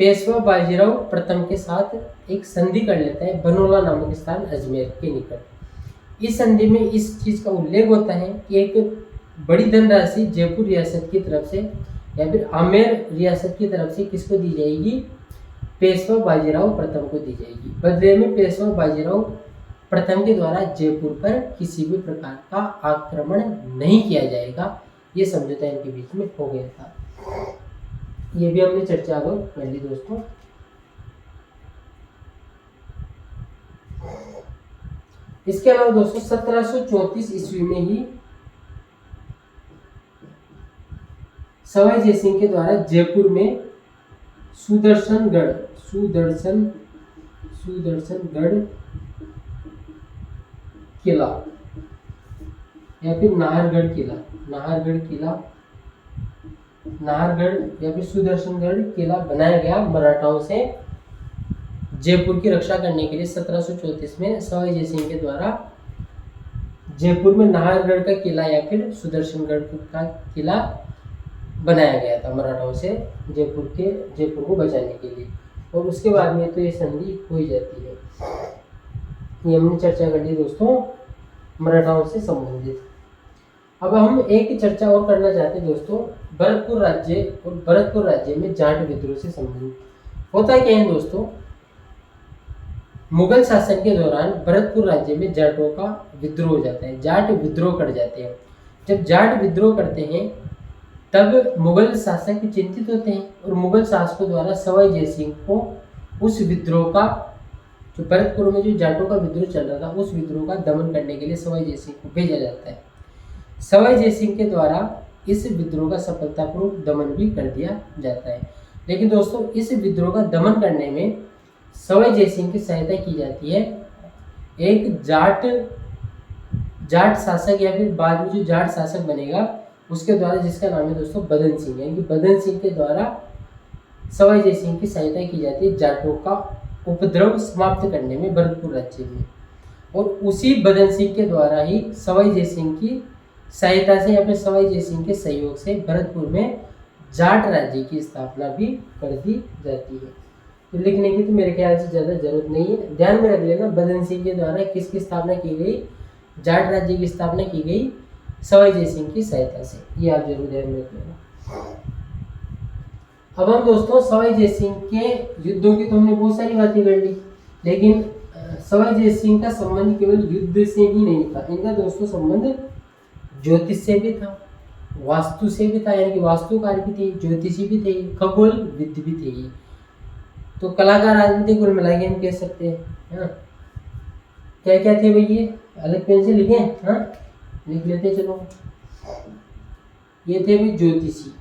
पेशवा बाजीराव प्रथम के साथ एक संधि कर लेता है बनोला नामक स्थान अजमेर के निकट। इस संधि में इस चीज का उल्लेख होता है कि एक बड़ी धनराशि जयपुर रियासत की तरफ से या फिर आमेर रियासत की तरफ से किसको दी जाएगी? पेशवा बाजीराव प्रथम को दी जाएगी। बदले में पेशवा बाजीराव प्रथम के द्वारा जयपुर पर किसी भी प्रकार का आक्रमण नहीं किया जाएगा। ये समझौता इनके बीच में हो गया था। ये भी हमने चर्चा कर ली दोस्तों। इसके अलावा दोस्तों 1734 ईस्वी में ही सवाई जय सिंह के द्वारा जयपुर में सुदर्शनगढ़ किला या फिर नाहरगढ़ या फिर सुदर्शनगढ़ किला बनाया गया मराठाओं से जयपुर की रक्षा करने के लिए। 1734 में सवाई जय सिंह के द्वारा जयपुर में नाहरगढ़ का किला या फिर सुदर्शनगढ़ का किला बनाया गया था मराठाओं से जयपुर को बचाने के लिए। और उसके बाद में तो ये संधि हो ही जाती है। ये हमने चर्चा कर ली दोस्तों मराठाओं से संबंधित। अब हम एक चर्चा और करना चाहते हैं दोस्तों भरतपुर राज्य में जाट विद्रोह से संबंधित। होता क्या है दोस्तों, मुगल शासन के दौरान भरतपुर राज्य में जाटों का विद्रोह हो जाता है, जाट विद्रोह कर जाते हैं। जब जाट विद्रोह करते हैं तब मुगल शासक चिंतित होते हैं और मुगल शासकों द्वारा सवाई जय सिंह को उस विद्रोह का, जो भरतपुर में जो जाटों का विद्रोह चल रहा था, उस विद्रोह का दमन करने के लिए सवाई जय सिंह को भेजा जाता है। सवाई जय सिंह के द्वारा इस विद्रोह का सफलतापूर्वक दमन भी कर दिया जाता है। लेकिन दोस्तों इस विद्रोह का दमन करने में सवाई जय सिंह की सहायता की जाती है एक जाट शासक या फिर बाद में जो जाट शासक बनेगा उसके द्वारा, जिसका नाम है दोस्तों बदन सिंह। यानी कि बदन सिंह के द्वारा सवाई जय सिंह की सहायता की जाती है जाटों का उपद्रव समाप्त करने में भरतपुर राज्य में। और उसी बदन सिंह के द्वारा ही सवाई जय सिंह की सहायता से या फिर सवाई जयसिंह के सहयोग से भरतपुर में जाट राज्य की स्थापना भी कर दी जाती है। तो लिखने की तो मेरे ख्याल से ज़्यादा जरूरत नहीं है, ध्यान में रख लेना बदन सिंह के द्वारा किसकी स्थापना की गई, जाट राज्य की स्थापना की गई सवाई जयसिंह की सहायता से, ये आप जरूर ध्यान में रख लेना। अब हम दोस्तों सवाई जयसिंह के युद्धों की तो हमने बहुत सारी बातें कर ली, लेकिन सवाई जयसिंह का संबंध केवल युद्ध से ही नहीं था, इनका दोस्तों संबंध ज्योतिष से भी था, वास्तु से भी था, यानी कि वास्तुकार भी थे, ज्योतिषी भी थे, खगोल विद भी थे। तो कलाकार राजनीतिक कुल मिला के हम कह सकते हैं। हाँ, क्या क्या थे भाई ये, अलग पेन से लिखे, हाँ लिख लेते चलो। ये थे भाई ज्योतिषी,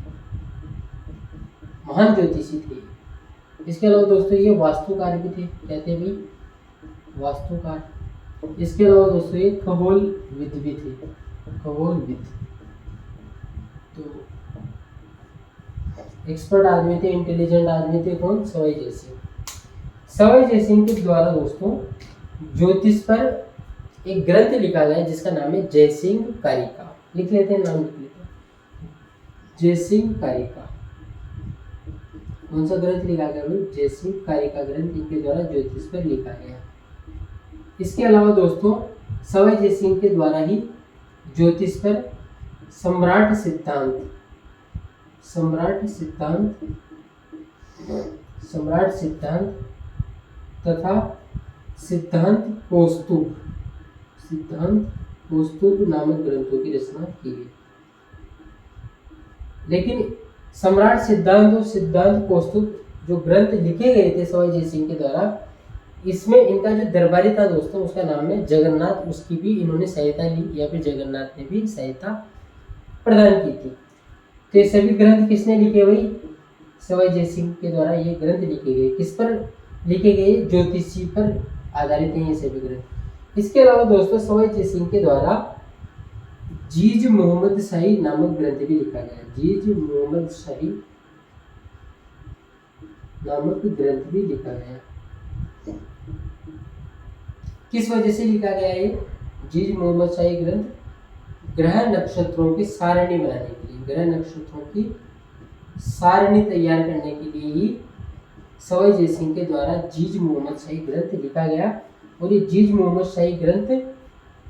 महान ज्योतिषी थे। इसके अलावा दोस्तों ये वास्तुकार भी थे, क्या थे भाई, वास्तुकार। इसके अलावा दोस्तों ये खगोल विद भी थे, खगोल विद। तो एक्सपर्ट आदमी थे, इंटेलिजेंट आदमी थे, कौन, सवाई जयसिंह। सवाई जयसिंह के द्वारा दोस्तों ज्योतिष पर एक ग्रंथ लिखा गया जिसका नाम है जयसिंह कारिका, लिख लेते हैं, नाम लिख लेते हैं, जयसिंह कारिका। कौन सा ग्रंथ लिखा गया भाई, जयसिंह कारिका ग्रंथ इनके द्वारा ज्योतिष पर लिखा गया। इसके अलावा दोस्तों सवाई जयसिंह के द्वारा ही ज्योतिष पर सम्राट सिद्धांत तथा सिद्धांत कौस्तुभ नामक ग्रंथों की रचना की गई। लेकिन सम्राट सिद्धांत और सिद्धांत कौस्तुभ जो ग्रंथ लिखे गए थे सवाई जयसिंह के द्वारा, इसमें इनका जो दरबारी था दोस्तों उसका नाम है जगन्नाथ, उसकी भी इन्होंने सहायता ली या फिर जगन्नाथ ने भी सहायता प्रदान की थी। तो ये सभी ग्रंथ किसने लिखे भाई, सवाई जयसिंह के द्वारा ये ग्रंथ लिखे गए। किस पर लिखे गए, ज्योतिषी पर आधारित हैं ये सभी ग्रंथ। इसके अलावा दोस्तों सवाई जयसिंह के द्वारा जीज मोहम्मद शाही नामक ग्रंथ भी लिखा गया, जीज मोहम्मद शाही नामक ग्रंथ भी लिखा गया। किस वजह से लिखा गया है जीज मोहम्मद शाही ग्रंथ, ग्रह नक्षत्रों की सारणी बनाने के लिए, ग्रह नक्षत्रों की सारणी तैयार करने के लिए ही सवाई जयसिंह के द्वारा जीज मोहम्मद शाही ग्रंथ लिखा गया। और ये जीज मोहम्मद शाही ग्रंथ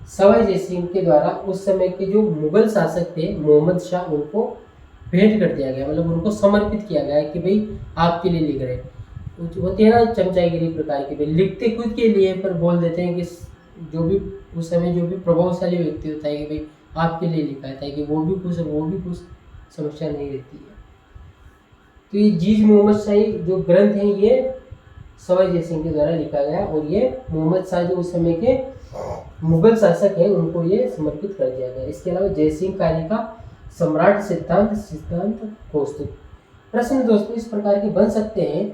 सवाई जयसिंह के द्वारा उस समय के जो मुगल शासक थे मोहम्मद शाह, उनको भेंट कर दिया गया, मतलब उनको समर्पित किया गया कि भाई आपके लिए लिख रहे। होती है ना चमचागिरी प्रकार की, भाई लिखते खुद के लिए पर बोल देते हैं कि जो भी उस समय जो भी प्रभावशाली व्यक्ति होता है कि भाई आपके लिए लिखा है, कि वो भी खुश है वो भी खुश, समस्या नहीं रहती है। तो ये जीज मोहम्मद शाही जो ग्रंथ है ये सवाई जयसिंह के द्वारा लिखा गया, और ये मोहम्मद शाह जो उस समय के मुगल शासक है उनको ये समर्पित कर दिया गया। इसके अलावा जयसिंह कारिका, सम्राट सिद्धांत कौस्तुभ। प्रश्न दोस्तों इस प्रकार के बन सकते हैं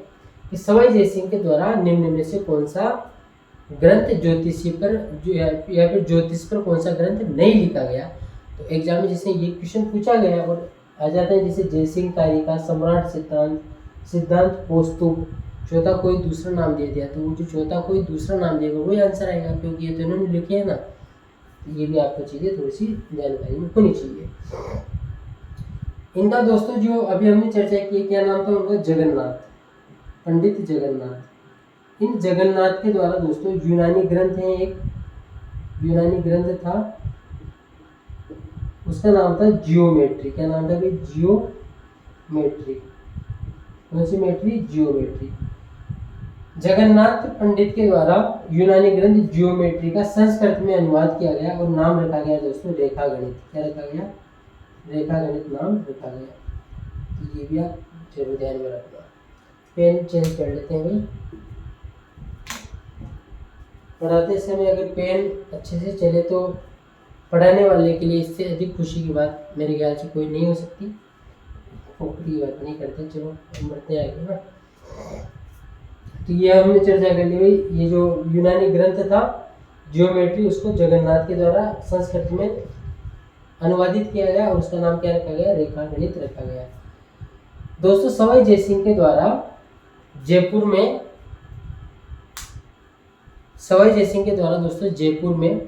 कि सवाई जयसिंह के द्वारा निम्न में से कौन सा ग्रंथ ज्योतिषी पर या फिर ज्योतिष पर कौन सा ग्रंथ नहीं लिखा गया। तो एग्जाम में जैसे ये क्वेश्चन पूछा गया और आ जाता है जैसे जयसिंह कारिका, सम्राट सिद्धांत कौस्तुभ, चौथा कोई दूसरा नाम दे दिया, तो वो जो चौथा कोई दूसरा नाम देगा वही आंसर आएगा, क्योंकि ये तो इन्होंने लिखे है ना। ये भी आपको चीज़ें थोड़ी सी जानकारी में होनी चाहिए। इनका दोस्तों जो अभी हमने चर्चा की, क्या नाम था उनका, जगन्नाथ, पंडित जगन्नाथ। इन जगन्नाथ के द्वारा दोस्तों यूनानी ग्रंथ है, एक यूनानी ग्रंथ था, उसका नाम था जियोमेट्री। क्या नाम था भाई, जियोमेट्री। कौन सी मेट्री, जियोमेट्री। जगन्नाथ पंडित के द्वारा यूनानी ग्रंथ जियोमेट्री का संस्कृत में अनुवाद किया गया और नाम रखा गया दोस्तों रेखा गणित। क्या रखा गया, रेखा गणित नाम रखा गया। तो ये भी आप जरूर ध्यान में रखना। पेन चेंज कर लेते हैं भाई, पढ़ाते समय अगर पेन अच्छे से चले तो पढ़ाने वाले के लिए इससे अधिक खुशी की बात मेरे ख्याल से कोई नहीं हो सकती। खोपड़ी की बात नहीं करते, चलो हम बढ़ते आगे ना। तो ये हमने चर्चा कर ली भाई, ये जो यूनानी ग्रंथ था जियोमेट्री, उसको जगन्नाथ के द्वारा संस्कृत में अनुवादित किया गया और उसका नाम क्या रखा गया, रेखा गणित रखा गया। दोस्तों सवाई जयसिंह के द्वारा जयपुर में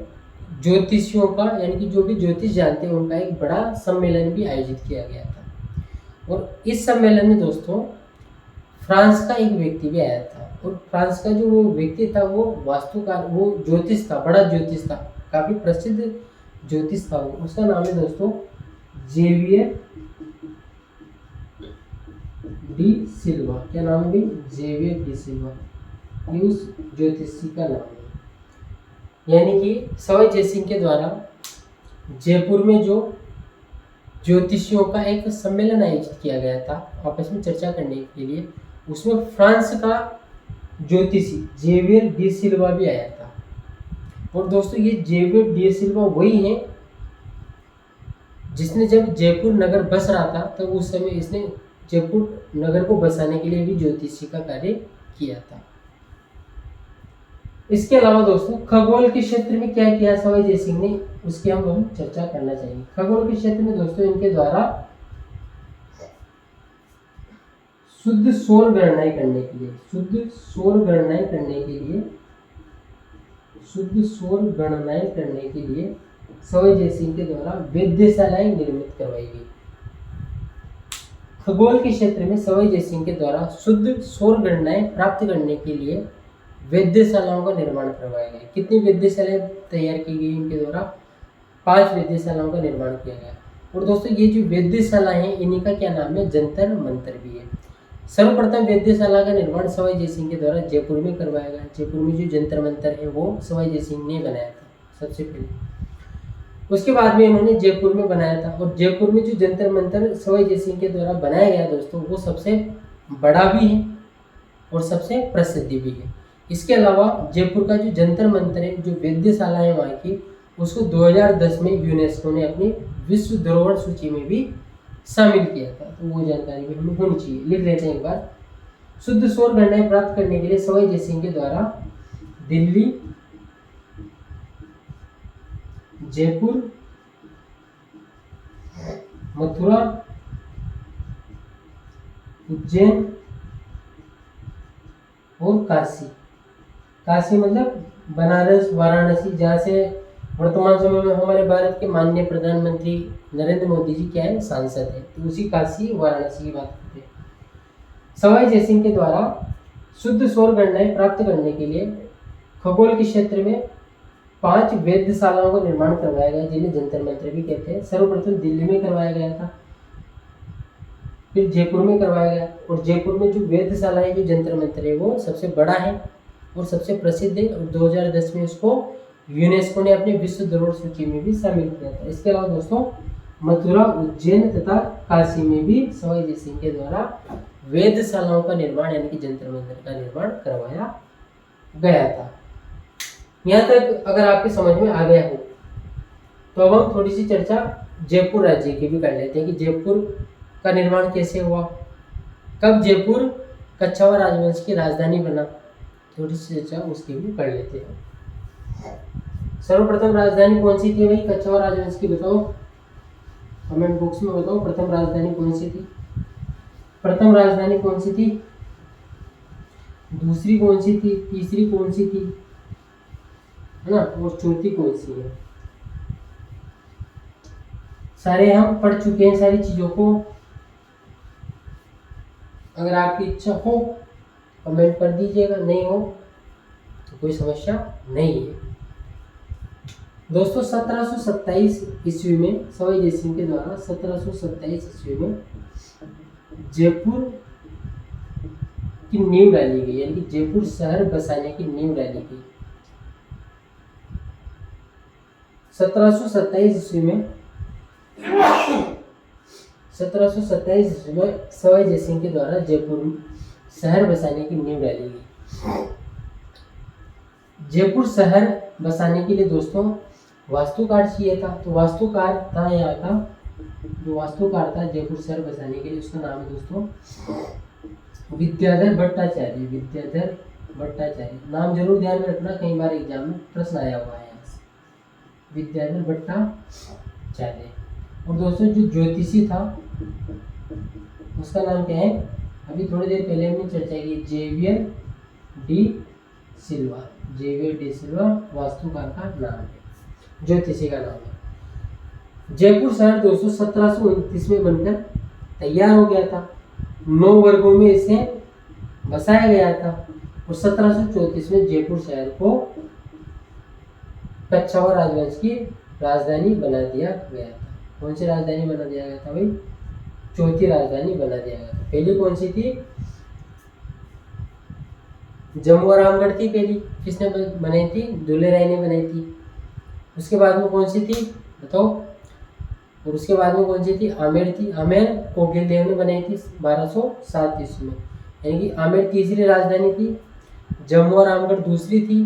ज्योतिषियों का, यानी कि जो भी ज्योतिष जानते हैं उनका एक बड़ा सम्मेलन भी आयोजित किया गया था। और इस सम्मेलन में दोस्तों फ्रांस का एक व्यक्ति भी आया था, और फ्रांस का जो वो व्यक्ति था वो वास्तुकार, वो ज्योतिष था, बड़ा ज्योतिष था, काफ़ी प्रसिद्ध ज्योतिष था वो। उसका नाम है दोस्तों जेवियर डी सिल्वा। क्या नाम है भाई? जेवियर डी सिल्वा, ये उस ज्योतिषी का नाम है। यानी कि सवाई जयसिंह के द्वारा जयपुर में जो ज्योतिषियों का एक सम्मेलन आयोजित किया गया था आपस में चर्चा करने के लिए, उसमें फ्रांस का ज्योतिषी जेवियर डी सिल्वा भी आया था। और दोस्तों ये जेवियर डी सिल्वा वही है जिसने जब जयपुर नगर बस रहा था तो उस समय इसने जयपुर नगर को बसाने के लिए भी ज्योतिषी का कार्य किया था। इसके अलावा दोस्तों खगोल के क्षेत्र में क्या किया सवाई जयसिंह ने, उसकी हम चर्चा करना चाहिए। खगोल के क्षेत्र में दोस्तों इनके द्वारा शुद्ध सौर गणनाएं करने के लिए, शुद्ध सौर गणनाएं करने के लिए, शुद्ध सौर गणनाएं करने के लिए सवाई जयसिंह के द्वारा वेधशालाएं निर्मित करवाई गई। खगोल के क्षेत्र में सवाई जयसिंह के द्वारा शुद्ध सौर गणनाएं प्राप्त करने के लिए वेधशालाओं का निर्माण करवाया गया। कितनी वेधशालाएं तैयार की गई इनके द्वारा? 5 वेधशालाओं का निर्माण किया गया। और दोस्तों ये जो वेधशालाएं हैं इन्हीं का क्या नाम है? जंतर मंतर भी है। सर्वप्रथम वेधशाला का निर्माण सवाई जयसिंह के द्वारा जयपुर में करवाया गया। जयपुर में जो जंतर मंतर है वो सवाई जयसिंह ने बनाया था सबसे पहले। उसके बाद में इन्होंने जयपुर में बनाया था, और जयपुर में जो जंतर मंतर सवाई जयसिंह के द्वारा बनाया गया दोस्तों वो सबसे बड़ा भी है और सबसे प्रसिद्ध भी है। इसके अलावा जयपुर का जो जंतर मंतर है, जो वेधशाला है वहाँ की, उसको 2010 में यूनेस्को ने अपनी विश्व धरोहर सूची में भी शामिल किया था। तो वो जानकारी भी हमें होनी चाहिए। लिख लेते हैं एक बार। शुद्ध सौर गणनाएं प्राप्त करने के लिए सवाई जयसिंह के द्वारा दिल्ली, जयपुर, मथुरा, उज्जैन और काशी। काशी मतलब बनारस, वाराणसी, जहाँ से वर्तमान समय में हमारे भारत के माननीय प्रधानमंत्री नरेंद्र मोदी जी क्या है? सांसद है। तो उसी काशी वाराणसी की बात करते हैं। सवाई जयसिंह के द्वारा शुद्ध सौर गणनाएं प्राप्त करने के लिए खगोल के क्षेत्र में 5 वेधशालाओं का निर्माण करवाया गया, जिन्हें जंतर मंतर भी कहते हैं। सर्वप्रथम दिल्ली में करवाया गया था, फिर जयपुर में करवाया गया। और जयपुर में जो वेधशाला है, जो जंतर मंतर है, वो सबसे बड़ा है और सबसे प्रसिद्ध है। और 2010 में उसको यूनेस्को ने अपने विश्व धरोहर सूची में भी शामिल किया था। इसके अलावा दोस्तों मथुरा, उज्जैन तथा काशी में भी सवाई जयसिंह के द्वारा वेधशालाओं का निर्माण यानी कि जंतर मंतर का निर्माण करवाया गया था। यहाँ तक अगर आपके समझ में आ गया हो तो अब हम थोड़ी सी चर्चा जयपुर राज्य की भी कर लेते हैं कि जयपुर का निर्माण कैसे हुआ, कब जयपुर कच्छावा राजवंश की राजधानी बना, थोड़ी सी चर्चा उसकी भी कर लेते हैं। सर्वप्रथम राजधानी कौन सी थी भाई कच्छावा राजवंश की? बताओ, कमेंट बॉक्स में बताओ प्रथम राजधानी कौन सी थी? प्रथम राजधानी कौन सी थी? दूसरी कौन सी थी? तीसरी कौन सी थी, है ना? और चौथी कौन सी है? सारे हम पढ़ चुके हैं सारी चीजों को। अगर आपकी इच्छा हो कमेंट कर दीजिएगा, नहीं हो तो कोई समस्या नहीं है। दोस्तों 1727 ईस्वी में सवाई जयसिंह के द्वारा 1727 ईस्वी में जयपुर की नींव डाली गई, यानी कि जयपुर शहर बसाने की नींव डाली गई। 1727 ईस्वी में 1727 ईस्वी में सवाई जयसिंह के द्वारा जयपुर शहर बसाने की नींव डाली गई। जयपुर शहर बसाने के लिए दोस्तों वास्तुकार चाहिए था, तो वास्तुकार था यहाँ का, जो वास्तुकार था जयपुर शहर बसाने के लिए, उसका नाम है दोस्तों विद्याधर भट्टाचार्य। विद्याधर भट्टाचार्य नाम जरूर ध्यान में रखना, कई बार एग्जाम में प्रश्न आया हुआ है यहाँ से। विद्याधर भट्टाचार्य। और दोस्तों जो ज्योतिषी था उसका नाम क्या है? अभी थोड़ी देर पहले हमने चर्चा की, जेवियर डी सिल्वा। जेवियर डी सिल्वा वास्तुकार का नाम है। ज्योतिषी का नाम है। जयपुर शहर दोस्तों 1729 में बनकर तैयार हो गया था। 9 वर्गों में इसे बसाया गया था और 1734 में जयपुर शहर को कच्छावर राजवंश की राजधानी बना दिया गया था। कौन सी राजधानी बना दिया गया था भाई? चौथी राजधानी बना दिया गया था। पहली कौन सी थी? जम्मू और रामगढ़ थी पहली। किसने बनाई थी? दुले राय ने बनाई थी। उसके बाद में कौन सी थी बताओ? और उसके बाद में कौन सी थी? आमेर थी। आमेर कोकिल देव ने बनाई थी 1207 ईस्वी में। यानी कि आमेर तीसरी राजधानी थी, जम्मू और रामगढ़ दूसरी थी,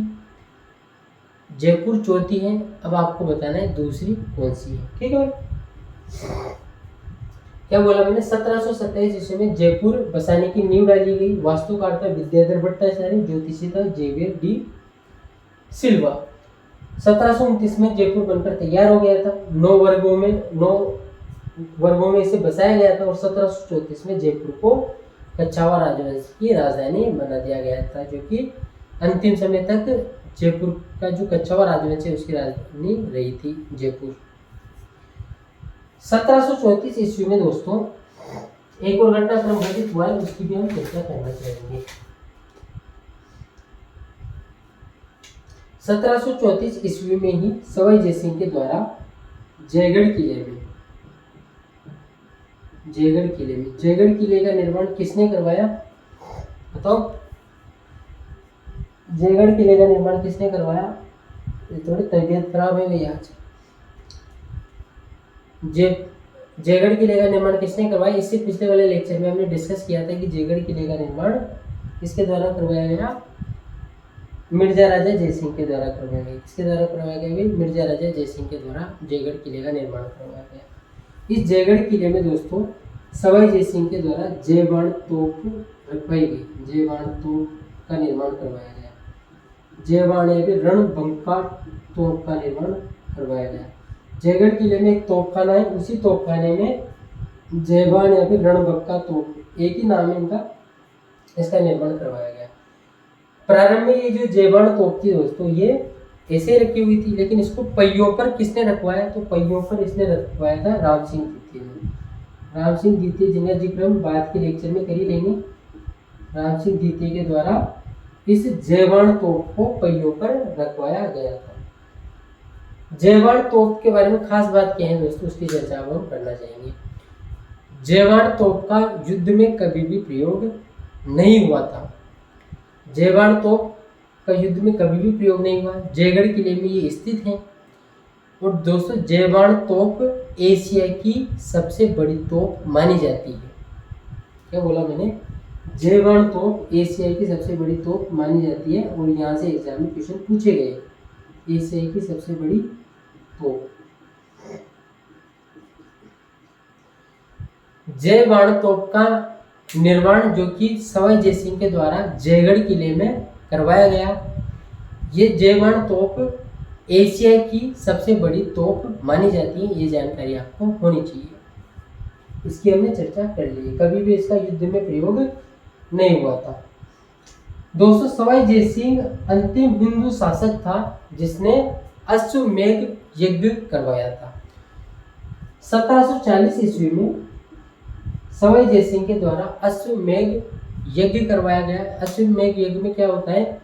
जयपुर चौथी है। अब आपको बताना है दूसरी कौन सी है। ठीक है भाई, क्या बोला मैंने? 1727 ईस्वी में जयपुर बसाने की नींव डाली गई। वास्तुकार था विद्याधर भट्टाचार्य, ज्योतिषी था जेवियर डी सिल्वा। 1729 में जयपुर बनकर तैयार हो गया था। 9 वर्गों में इसे बसाया गया था और 1734 में जयपुर को कच्छावर राजवंश की राजधानी बना दिया गया था, जो कि अंतिम समय तक जयपुर का जो कच्छावर राजवंश है उसकी राजधानी रही थी जयपुर। 1734 ईस्वी में दोस्तों एक और घटनाक्रम घटित हुआ है, उसकी भी हम चर्चा करना चाहेंगे। 1734 ईस्वी में ही सवाई जयसिंह के द्वारा जयगढ़ किले का निर्माण किसने करवाया बताओ? जयगढ़ किले का निर्माण किसने करवाया? ये थोड़ी तबीयत खराब है भैया आज। जयगढ़ किले का निर्माण किसने करवाया? इससे पिछले वाले लेक्चर में हमने डिस्कस किया था कि जयगढ़ किले का निर्माण किसके द्वारा करवाया गया? मिर्जा राजा जयसिंह के द्वारा करवाया गया। किसके द्वारा करवाया गया भाई? मिर्जा राजा जयसिंह के द्वारा जयगढ़ किले का निर्माण करवाया गया। इस जयगढ़ किले में दोस्तों सवाई जयसिंह के द्वारा जयबाण तोप रखवाई गई। जयबाण तोप का निर्माण करवाया गया। जयबाण या फिर रणबंका तोप का निर्माण करवाया गया। जयगढ़ किले में एक तोपखाना है, उसी तोपखाने में जयबाण या फिर रणबंका तोप, एक ही नाम है इनका, इसका निर्माण करवाया गया। प्रारंभ में ये जो जयबाण तोप थी दोस्तों ये ऐसे रखी हुई थी, लेकिन इसको पहियों पर किसने रखवाया? तो पहियों पर इसने रखवाया था राम सिंह द्वितीय ने। राम सिंह द्वितीय जिनका जिक्र हम बाद के लेक्चर में कर ही लेंगे। राम सिंह द्वितीय के द्वारा इस जयबाण तोप को पहियों पर रखवाया गया था। जयबाण तोप के बारे में खास बात क्या है दोस्तों, उसकी चर्चा हम करना चाहेंगे। जयबाण तोप का युद्ध में कभी भी प्रयोग नहीं हुआ था। जयबाण तोप का युद्ध में कभी भी प्रयोग नहीं हुआ। जयगढ़ किले में ये स्थित है। और दोस्तों जयबाण तोप एशिया की सबसे बड़ी तोप मानी जाती है। क्या बोला मैंने? जयबाण तोप एशिया की सबसे बड़ी तोप मानी जाती है और यहाँ से एग्जाम में क्वेश्चन पूछे गए। एशिया की सबसे बड़ी तोप। जयबाण तोप का निर्माण जो कि सवाई जयसिंह के द्वारा जयगढ़ किले में करवाया गया। ये जयबाण तोप एशिया की सबसे बड़ी तोप मानी जाती है, ये जानकारी आपको होनी चाहिए। इसकी हमने चर्चा कर ली। कभी भी इसका युद्ध में प्रयोग नहीं हुआ था। दोस्तों सवाई जयसिंह अंतिम हिंदू शासक था जिसने अश्वमेध यज्ञ करवाया था। 1740 ईस्वी में सवाई जयसिंह के द्वारा अश्वमेध यज्ञ करवाया गया। अश्वमेध यज्ञ में क्या होता है?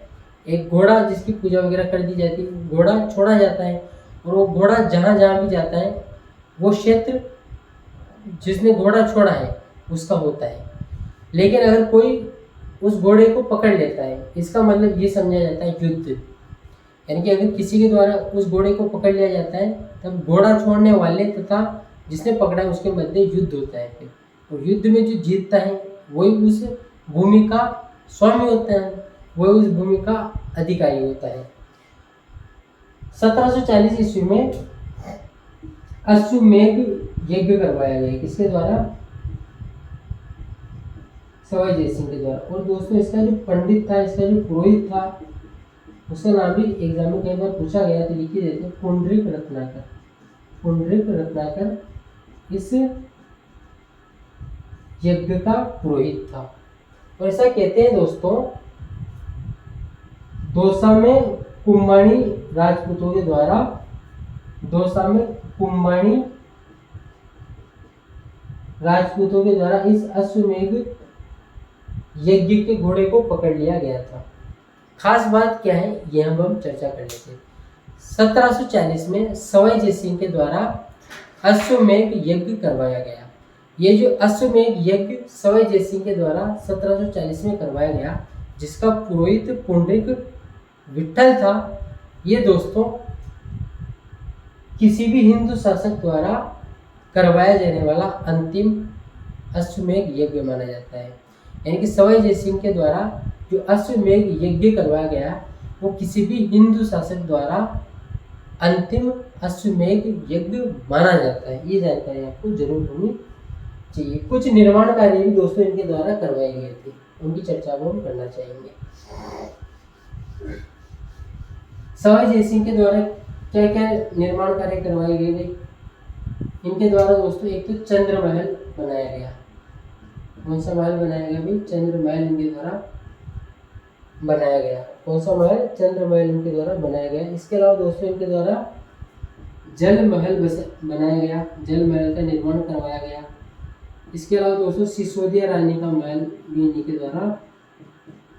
एक घोड़ा जिसकी पूजा वगैरह कर दी जाती है, घोड़ा छोड़ा जाता है और वो घोड़ा जहाँ जहाँ भी जाता है वो क्षेत्र जिसने घोड़ा छोड़ा है उसका होता है। लेकिन अगर कोई उस घोड़े को पकड़ लेता है, इसका मतलब ये समझा जाता है युद्ध। यानी कि अगर किसी के द्वारा उस घोड़े को पकड़ लिया जाता है तब घोड़ा छोड़ने वाले तथा जिसने पकड़ा है उसके मध्य युद्ध होता है। फिर और युद्ध में जो जीतता है वही उस भूमि का स्वामी होता है, वही उस भूमि का अधिकारी होता है। 1740 ईस्वी में अश्वमेध यज्ञ करवाया गया। किसके द्वारा? सवाई जयसिंह के द्वारा। और दोस्तों इसका जो पंडित था, इसका जो पुरोहित था, उसका नाम भी एग्जाम में कई बार पूछा गया, तो लिखी देते पुंडरीक रत्नाकर। पुंडरीक रत्नाकर इस यज्ञ का पुरोहित था। और ऐसा कहते हैं दोस्तों दौसा में कुम्बाणी राजपूतों के द्वारा दौसा में कुंभणी राजपूतों के द्वारा इस अश्वमेध यज्ञ के घोड़े को पकड़ लिया गया था। खास बात क्या है यह हम चर्चा कर लेते हैं। 1740 में सवाई जयसिंह के द्वारा अश्वमेध यज्ञ करवाया गया। ये जो अश्वमेध यज्ञ सवाई जयसिंह के द्वारा 1740 में करवाया गया, जिसका पुरोहित पुंडरिक विठल था, ये दोस्तों किसी भी हिंदू शासक द्वारा करवाया जाने वाला अंतिम अश्वमेध यज्ञ माना जाता है। यानी कि सवाई जयसिंह के द्वारा जो अश्वमेध यज्ञ करवाया गया वो किसी भी हिंदू शासक द्वारा अंतिम अश्वमेध यज्ञ माना जाता है। ये जानकारी आपको जरूर होनी चाहिए। कुछ निर्माण कार्य भी दोस्तों इनके द्वारा करवाए गए थे, उनकी चर्चा को हम करना चाहेंगे। सवाई जयसिंह के द्वारा क्या क्या निर्माण कार्य करवाए गए थे? इनके द्वारा दोस्तों एक तो चंद्र महल बनाया गया। कौन सा महल बनाया गया भाई? चंद्र महल इनके द्वारा बनाया गया। कौन सा महल? चंद्र महल इनके द्वारा बनाया गया। इसके अलावा दोस्तों इनके द्वारा जल महल बनाया गया, जल महल का निर्माण करवाया गया। इसके अलावा दोस्तों सिसोदिया रानी का महल भी इन्हीं के द्वारा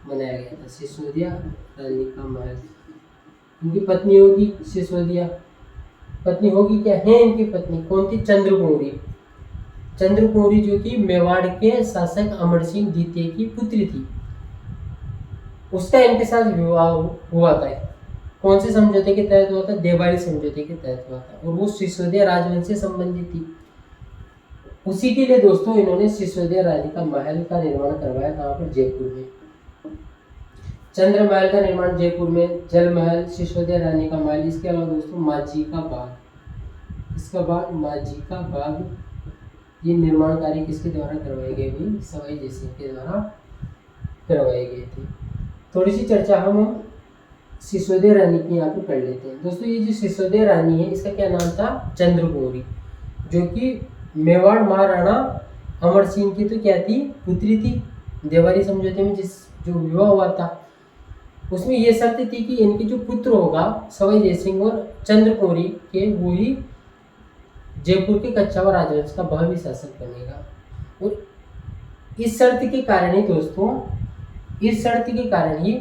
बनाया गया था। सिसोदिया रानी का महल, इनकी पत्नी होगी सिसोदिया, पत्नी होगी क्या है इनकी पत्नी? कौन थी? चंद्रकुंवरी। चंद्रकुंवरी जो कि मेवाड़ के शासक अमर सिंह द्वितीय की पुत्री थी, उसका इनके साथ विवाह हुआ था। कौन से समझौते के तहत हुआ था? देवारी समझौते के तहत हुआ था, और वो सिसोदिया राजवंश से संबंधित थी। उसी के लिए दोस्तों इन्होंने सिसोदिया रानी का महल का निर्माण करवाया। कहाँ पर? जयपुर में। चंद्र महल का निर्माण जयपुर में, जल महल, सिसोदिया रानी का महल। इसके अलावा दोस्तों माझी का बाग, इसका बाग माझी का बाग, ये निर्माण कार्य किसके द्वारा करवाए गए भाई? सवाई जयसिंह के द्वारा करवाए गए थे। थोड़ी सी चर्चा हम सिसोदिया रानी की यहाँ पर कर लेते हैं। दोस्तों ये जो सिसोदिया रानी है इसका क्या नाम था? चंद्रकुंवरी, जो कि मेवाड़ महाराणा अमर सिंह की तो क्या थी? पुत्री थी। देवारी समझौते में जिस जो विवाह हुआ था उसमें ये शर्त थी कि इनके जो पुत्र होगा सवाई जयसिंह और चंद्रकुंवरी के, वो ही जयपुर के कच्छावर राजवंश का भावी शासक बनेगा। और इस शर्त के कारण ही दोस्तों, इस शर्त के कारण ही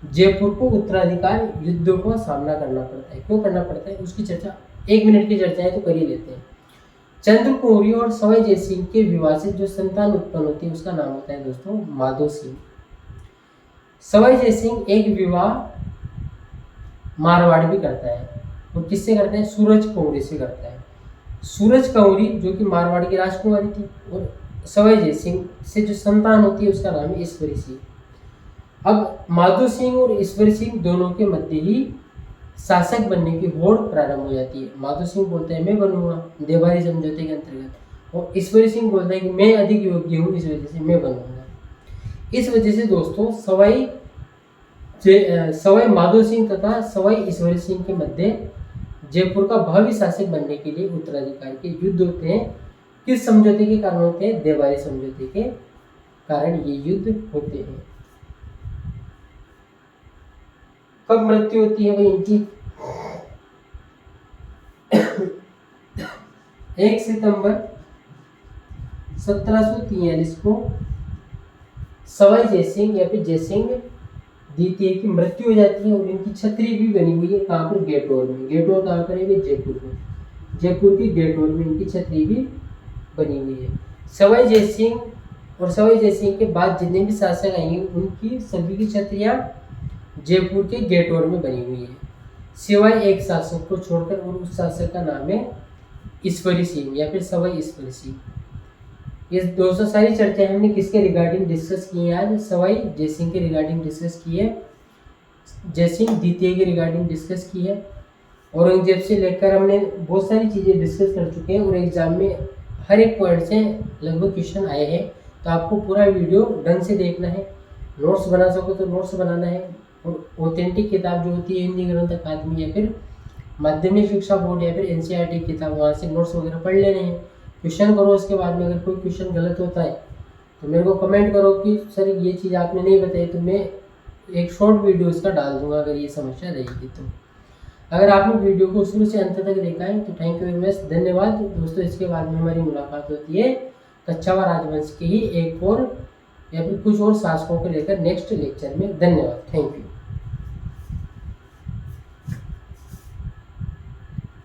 जयपुर को उत्तराधिकार युद्धों का सामना करना पड़ता है। क्यों करना पड़ता है उसकी चर्चा 1 मिनट की चर्चा है तो कर ही लेते हैं। चंद्रकुंवरी और सवाई जयसिंह के विवाह से जो संतान उत्पन्न होती है उसका नाम होता है दोस्तों माधो सिंह। सवाई जयसिंह एक विवाह मारवाड़ भी करता है, और किससे करता है? सूरज कुंवरी से करता है। सूरज कुंवरी जो कि मारवाड़ की राजकुमारी थी, और सवाई जयसिंह से जो संतान होती है उसका नाम है ईश्वरी सिंह। अब माधो सिंह और ईश्वरी सिंह दोनों के मध्य ही शासक बनने की होड़ प्रारंभ हो जाती है। माधो सिंह बोलता है मैं बनूंगा देवारी समझौते के अंतर्गत, और ईश्वरी सिंह बोलता है कि मैं अधिक योग्य हूँ, इस वजह से मैं बनूंगा। इस वजह से दोस्तों सवाई माधो सिंह तथा सवाई ईश्वरी सिंह के मध्य जयपुर का भावी शासक बनने के लिए उत्तराधिकार के युद्ध होते हैं। किस समझौते के कारण होते हैं? देवारी समझौते के कारण ये युद्ध होते हैं। कब मृत्यु होती है भाई इनकी? 1 सितंबर 1743 को सवाई जयसिंह या फिर जयसिंह द्वितीय की मृत्यु हो जाती है, और इनकी छतरी भी बनी हुई है। कहाँ पर? गेटोर में। गेटोर कहाँ पर है? जयपुर में। जयपुर की गेटोर में इनकी छतरी भी बनी हुई है। सवाई जयसिंह और सवाई जयसिंह के बाद जितने भी शासक आएंगे उनकी सभी की छतरियाँ जयपुर के गेटोर में बनी हुई है, सिवाय एक शासक को छोड़कर, और उस शासक का नाम है ईश्वरी सिंह या फिर सवाई ईश्वरी सिंह। ये 200 सारी चर्चाएं हमने किसके रिगार्डिंग डिस्कस की है आज? सवाई जयसिंह के रिगार्डिंग डिस्कस की है, जयसिंह द्वितीय के रिगार्डिंग डिस्कस की है। औरंगजेब से लेकर हमने बहुत सारी चीज़ें डिस्कस कर चुके हैं, और एग्जाम में हर एक पॉइंट से लगभग क्वेश्चन आए हैं। तो आपको पूरा वीडियो ढंग से देखना है, नोट्स बना सको तो नोट्स बनाना है, और ऑथेंटिक किताब जो होती है हिंदी ग्रंथ अकादमी या फिर माध्यमिक शिक्षा बोर्ड या फिर एनसीईआरटी किताब, वहाँ से नोट्स वगैरह पढ़ लेने हैं। क्वेश्चन करो, उसके बाद में अगर कोई क्वेश्चन गलत होता है तो मेरे को कमेंट करो कि सर ये चीज़ आपने नहीं बताई, तो मैं एक शॉर्ट वीडियो इसका डाल दूंगा अगर ये समस्या रहेगी तो। अगर आपने वीडियो को शुरू से अंत तक देखा है तो थैंक यू वेरी मच, धन्यवाद दोस्तों। इसके बाद में हमारी मुलाकात होती है कच्छावा राजवंश के ही एक और या फिर कुछ और शासकों को लेकर नेक्स्ट लेक्चर में। धन्यवाद, थैंक यू।